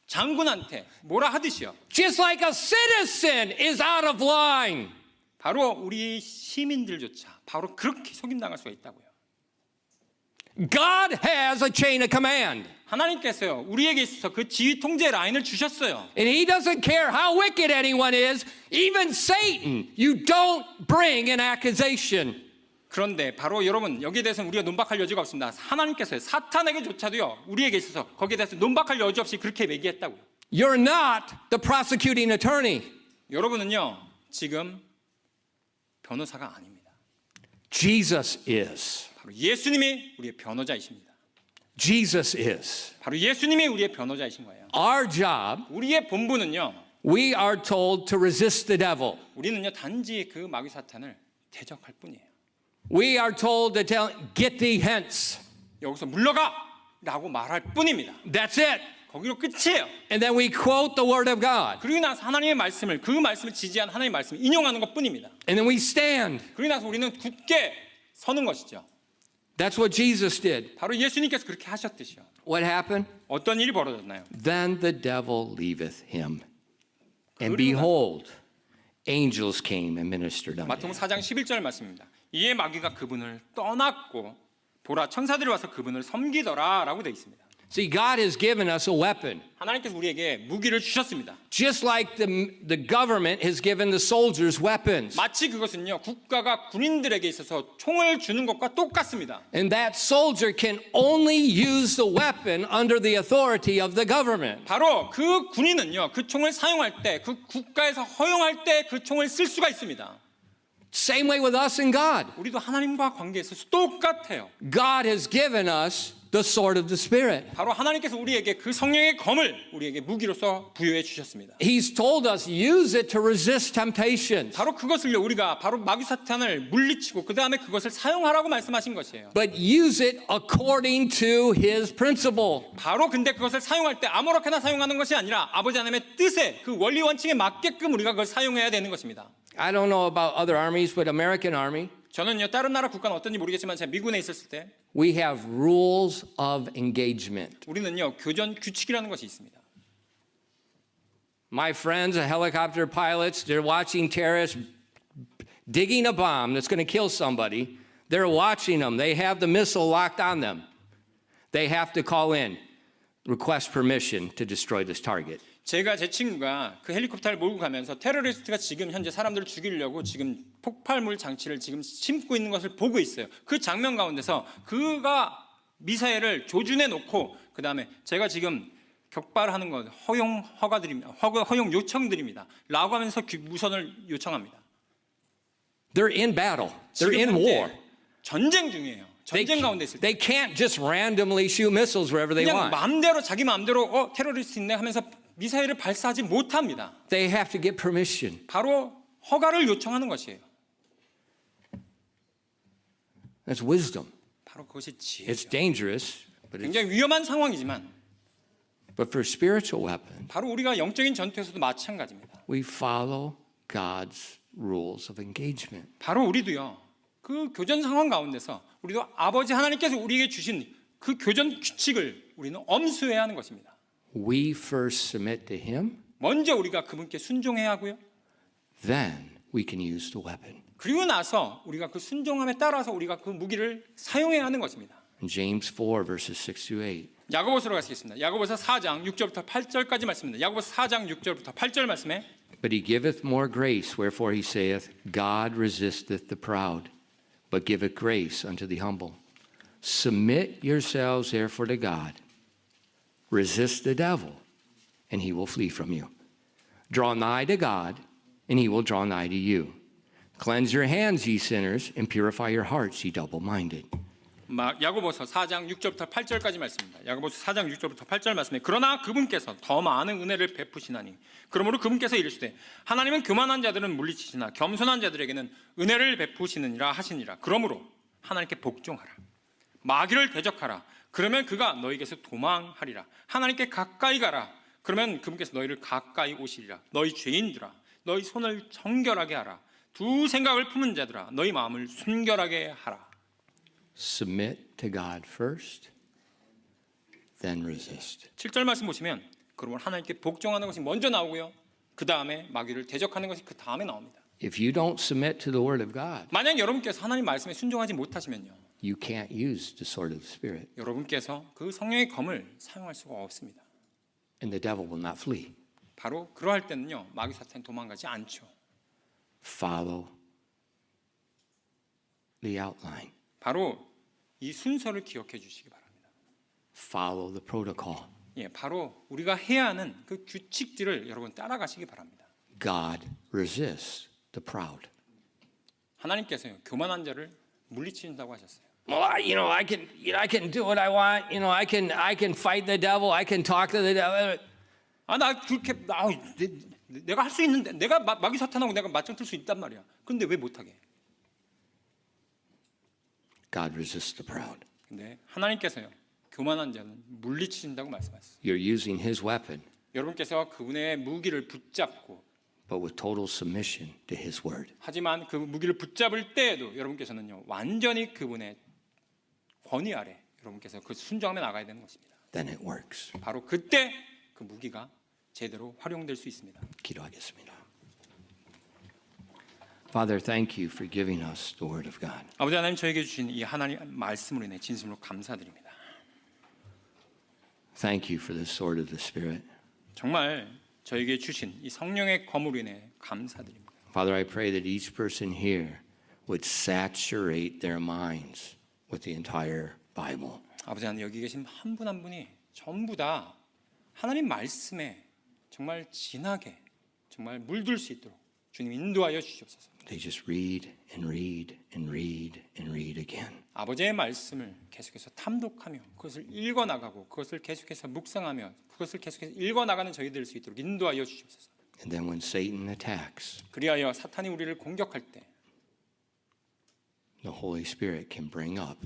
장군한테 뭐라 하듯이요. Just like a citizen is out of line. 바로 우리 시민들조차 바로 그렇게 속임당할 수가 있다고요. God has a chain of command. 하나님께서요 우리에게 있어서 그 지휘 통제 라인을 주셨어요. And he doesn't care how wicked anyone is, even Satan, you don't bring an accusation. 그런데 바로 여러분 여기에 대해서는 우리가 논박할 여지가 없습니다. 하나님께서요 사탄에게조차도요 우리에게 있어서 거기에 대해서 논박할 여지 없이 그렇게 얘기했다고요. You're not the prosecuting attorney. 여러분은요 지금 변호사가 아닙니다. Jesus is. 바로 예수님이 우리의 변호자이십니다. Jesus is. 바로 예수님이 우리의 변호자이신 거예요. Our job, 우리의 본분은요 we are told to resist the devil. 우리는요 단지 그 마귀 사탄을 대적할 뿐이에요. We are told to tell, get thee hence. 여기서 물러가 라고 말할 뿐입니다. That's it. 거기로 끝이에요. And then we quote the word of God. 그리고 나서 하나님의 말씀을 그 말씀을 지지한 하나님의 말씀을 인용하는 것 뿐입니다. And then we stand. 그리고 나서 우리는 굳게 서는 것이죠. That's what Jesus did. 바로 예수님께서 그렇게 하셨듯이요. What happened? 어떤 일이 벌어졌나요? Then the devil leaveth him. And behold, angels came and ministered unto 마태복음 him. 4장 11절 말씀입니다. 이에 마귀가 그분을 떠났고 보라 천사들이 와서 그분을 섬기더라라고 되어 있습니다. See, God has given us a weapon. 하나님께서 우리에게 무기를 주셨습니다. Just like the government has given the soldiers weapons. 마치 그것은요 국가가 군인들에게 있어서 총을 주는 것과 똑같습니다. And that soldier can only use the weapon under the authority of the government. 바로 그 군인은요 그 총을 사용할 때 그 국가에서 허용할 때 그 총을 쓸 수가 있습니다. Same way with us and God. 우리도 하나님과 관계에 있어서 똑같아요. God has given us the sword of the Spirit. 바로 하나님께서 우리에게 그 성령의 검을 우리에게 무기로서 부여해 주셨습니다. He's told us use it to resist temptations. 바로 그것을요 우리가 바로 마귀 사탄을 물리치고 그 다음에 그것을 사용하라고 말씀하신 것이에요. But use it according to his principle. 바로 근데 그것을 사용할 때 아무렇게나 사용하는 것이 아니라 아버지 하나님의 뜻에 그 원리 원칙에 맞게끔 우리가 그걸 사용해야 되는 것입니다. I don't know about other armies, but American Army, 저는요 다른 나라 국가는 어떤지 모르겠지만 제가 미군에 있었을 때 we have rules of engagement. 우리는요 교전 규칙이라는 것이 있습니다. My friends, the helicopter pilots, they're watching terrorists digging a bomb that's going to kill somebody. They're watching them. They have the missile locked on them. They have to call in, request permission to destroy this target. 제가 제 친구가 그 헬리콥터를 몰고 가면서 테러리스트가 지금 현재 사람들을 죽이려고 지금 폭발물 장치를 지금 심고 있는 것을 보고 있어요. 그 장면 가운데서 그가 미사일을 조준해 놓고 그 다음에 제가 지금 격발하는 것 허용 요청드립니다. 라고 하면서 무선을 요청합니다. They're in battle. They're 지금 in 현재 war. 전쟁 중이에요. 전쟁 가운데 있을 때 They can't just randomly shoot missiles wherever they 그냥 want. 마음대로 자기 마음대로 테러리스트 있네 하면서 미사일을 발사하지 못합니다. They have to get permission. 바로 허가를 요청하는 것이에요. That's wisdom. 바로 그것이 It's 지혜죠. dangerous, 굉장히 위험한 상황이지만 but for spiritual weapons, 바로 우리가 영적인 전투에서도 마찬가지입니다. we follow God's rules of engagement. 바로 우리도요. 그 교전 상황 가운데서 우리도 아버지 하나님께서 우리에게 주신 그 교전 규칙을 우리는 엄수해야 하는 것입니다. We first submit to Him, 먼저 우리가 그분께 순종해야 하고요. then we can use the weapon. 그리고 나서 우리가 그 순종함에 따라서 우리가 그 무기를 사용해야 하는 것입니다. In James 4, verses 6 to 8. 야고보서로 가시겠습니다. 야고보서 4장 6절부터 8절까지 말씀입니다. 야고보서 4장 6절부터 8절 말씀에 But he giveth more grace, wherefore he saith, God resisteth the proud, but giveth grace unto the humble. Submit yourselves therefore to God. Resist the devil, and he will flee from you. Draw nigh to God, and he will draw nigh to you. Cleanse your hands, ye sinners, and purify your hearts, ye double-minded. 야고보서 4장 6절부터 8절까지 말씀입니다. 야고보서 4장 6절부터 8절 말씀에 그러나 그분께서 더 많은 은혜를 베푸시나니 그러므로 그분께서 이르시되 하나님은 교만한 자들은 물리치시나 겸손한 자들에게는 은혜를 베푸시느니라 하시니라. 그러므로 하나님께 복종하라. 마귀를 대적하라. 그러면 그가 너희에게서 도망하리라. 하나님께 가까이 가라. 그러면 그분께서 너희를 가까이 오시리라. 너희 죄인들아, 너희 손을 정결하게 하라. 두 생각을 품은 자들아, 너희 마음을 순결하게 하라. Submit to God first, then resist. 7절 말씀 보시면 그러면 하나님께 복종하는 것이 먼저 나오고요. 그 다음에 마귀를 대적하는 것이 그 다음에 나옵니다. If you don't submit to the word of God, 만약 여러분께서 하나님 말씀에 순종하지 못하시면요, you can't use the sword of the Spirit, 여러분께서 그 성령의 검을 사용할 수가 없습니다. and the devil will not flee. 바로 그러할 때는요, 마귀 사탄이 도망가지 않죠. Follow the outline. 바로 이 순서를 기억해 주시기 바랍니다. Follow the protocol. 예, 바로 우리가 해야 하는 그 규칙들을 여러분 따라가시기 바랍니다. God resists the proud. 하나님께서요, 교만한 자를 물리친다고 하셨어요. Well, I can do what I want. I can fight the devil. I can talk to the devil. 나 그렇게 내가 할 수 있는데 내가 마귀 사탄하고 내가 맞짱 뜰 수 있단 말이야. 그런데 왜 못하게? God resists the proud. 근데 하나님께서요, 교만한 자는 물리치신다고 말씀하셨어요. You're using his weapon, 여러분께서 그분의 무기를 붙잡고, but with total submission to his word. 하지만 그 무기를 붙잡을 때에도 여러분께서는요, 완전히 그분의 권위 아래 여러분께서 그 순종하며 나가야 되는 것입니다. Then it works. 바로 그때 그 무기가 제대로 활용될 수 있습니다. 기도하겠습니다. Father, thank you for giving us the word of God. 아버지 하나님, 저에게 주신 이 하나님 말씀으로 인해 진심으로 감사드립니다. Thank you for the sword of the Spirit. 정말 저에게 주신 이 성령의 검으로 인해 감사드립니다. Father, I pray that each person here would saturate their minds with the entire Bible. 아버지 하나님, 여기 계신 한 분 한 분이 전부 다 하나님 말씀에 정말 진하게 정말 물들 수 있도록 주님 인도하여 주시옵소서. They just read and read and read and read again. 아버지의 말씀을 계속해서 탐독하며 그것을 읽어나가고 그것을 계속해서 묵상하며 그것을 계속해서 읽어나가는 저희 될 수 있도록 인도하여 주시옵소서. And then when Satan attacks, 그리하여 사탄이 우리를 공격할 때 the Holy Spirit can bring up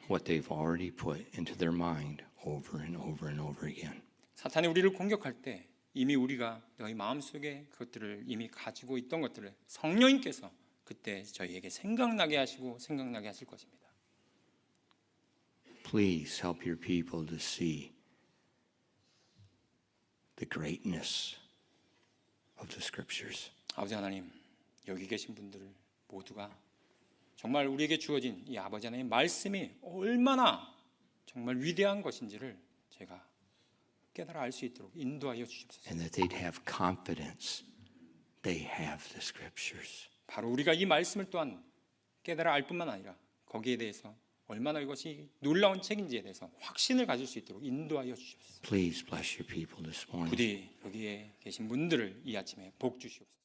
what they've already put into their mind over and over and over again. 사탄이 우리를 공격할 때 이미 우리가 너희 마음속에 그것들을 이미 가지고 있던 것들을 성령님께서 그때 저희에게 생각나게 하시고 생각나게 하실 것입니다. Please help your people to see the greatness of the scriptures. 아버지 하나님, 여기 계신 분들 모두가 정말 우리에게 주어진 이 아버지 하나님의 말씀이 얼마나 정말 위대한 것인지를 제가 깨달아 알 수 있도록 인도하여 주시옵소서. And that they'd have confidence they have the scriptures. 바로 우리가 이 말씀을 또한 깨달아 알 뿐만 아니라 거기에 대해서 얼마나 이것이 놀라운 책인지에 대해서 확신을 가질 수 있도록 인도하여 주시옵소서. Please bless your people this morning. 부디 여기에 계신 분들을 이 아침에 복 주시옵소서.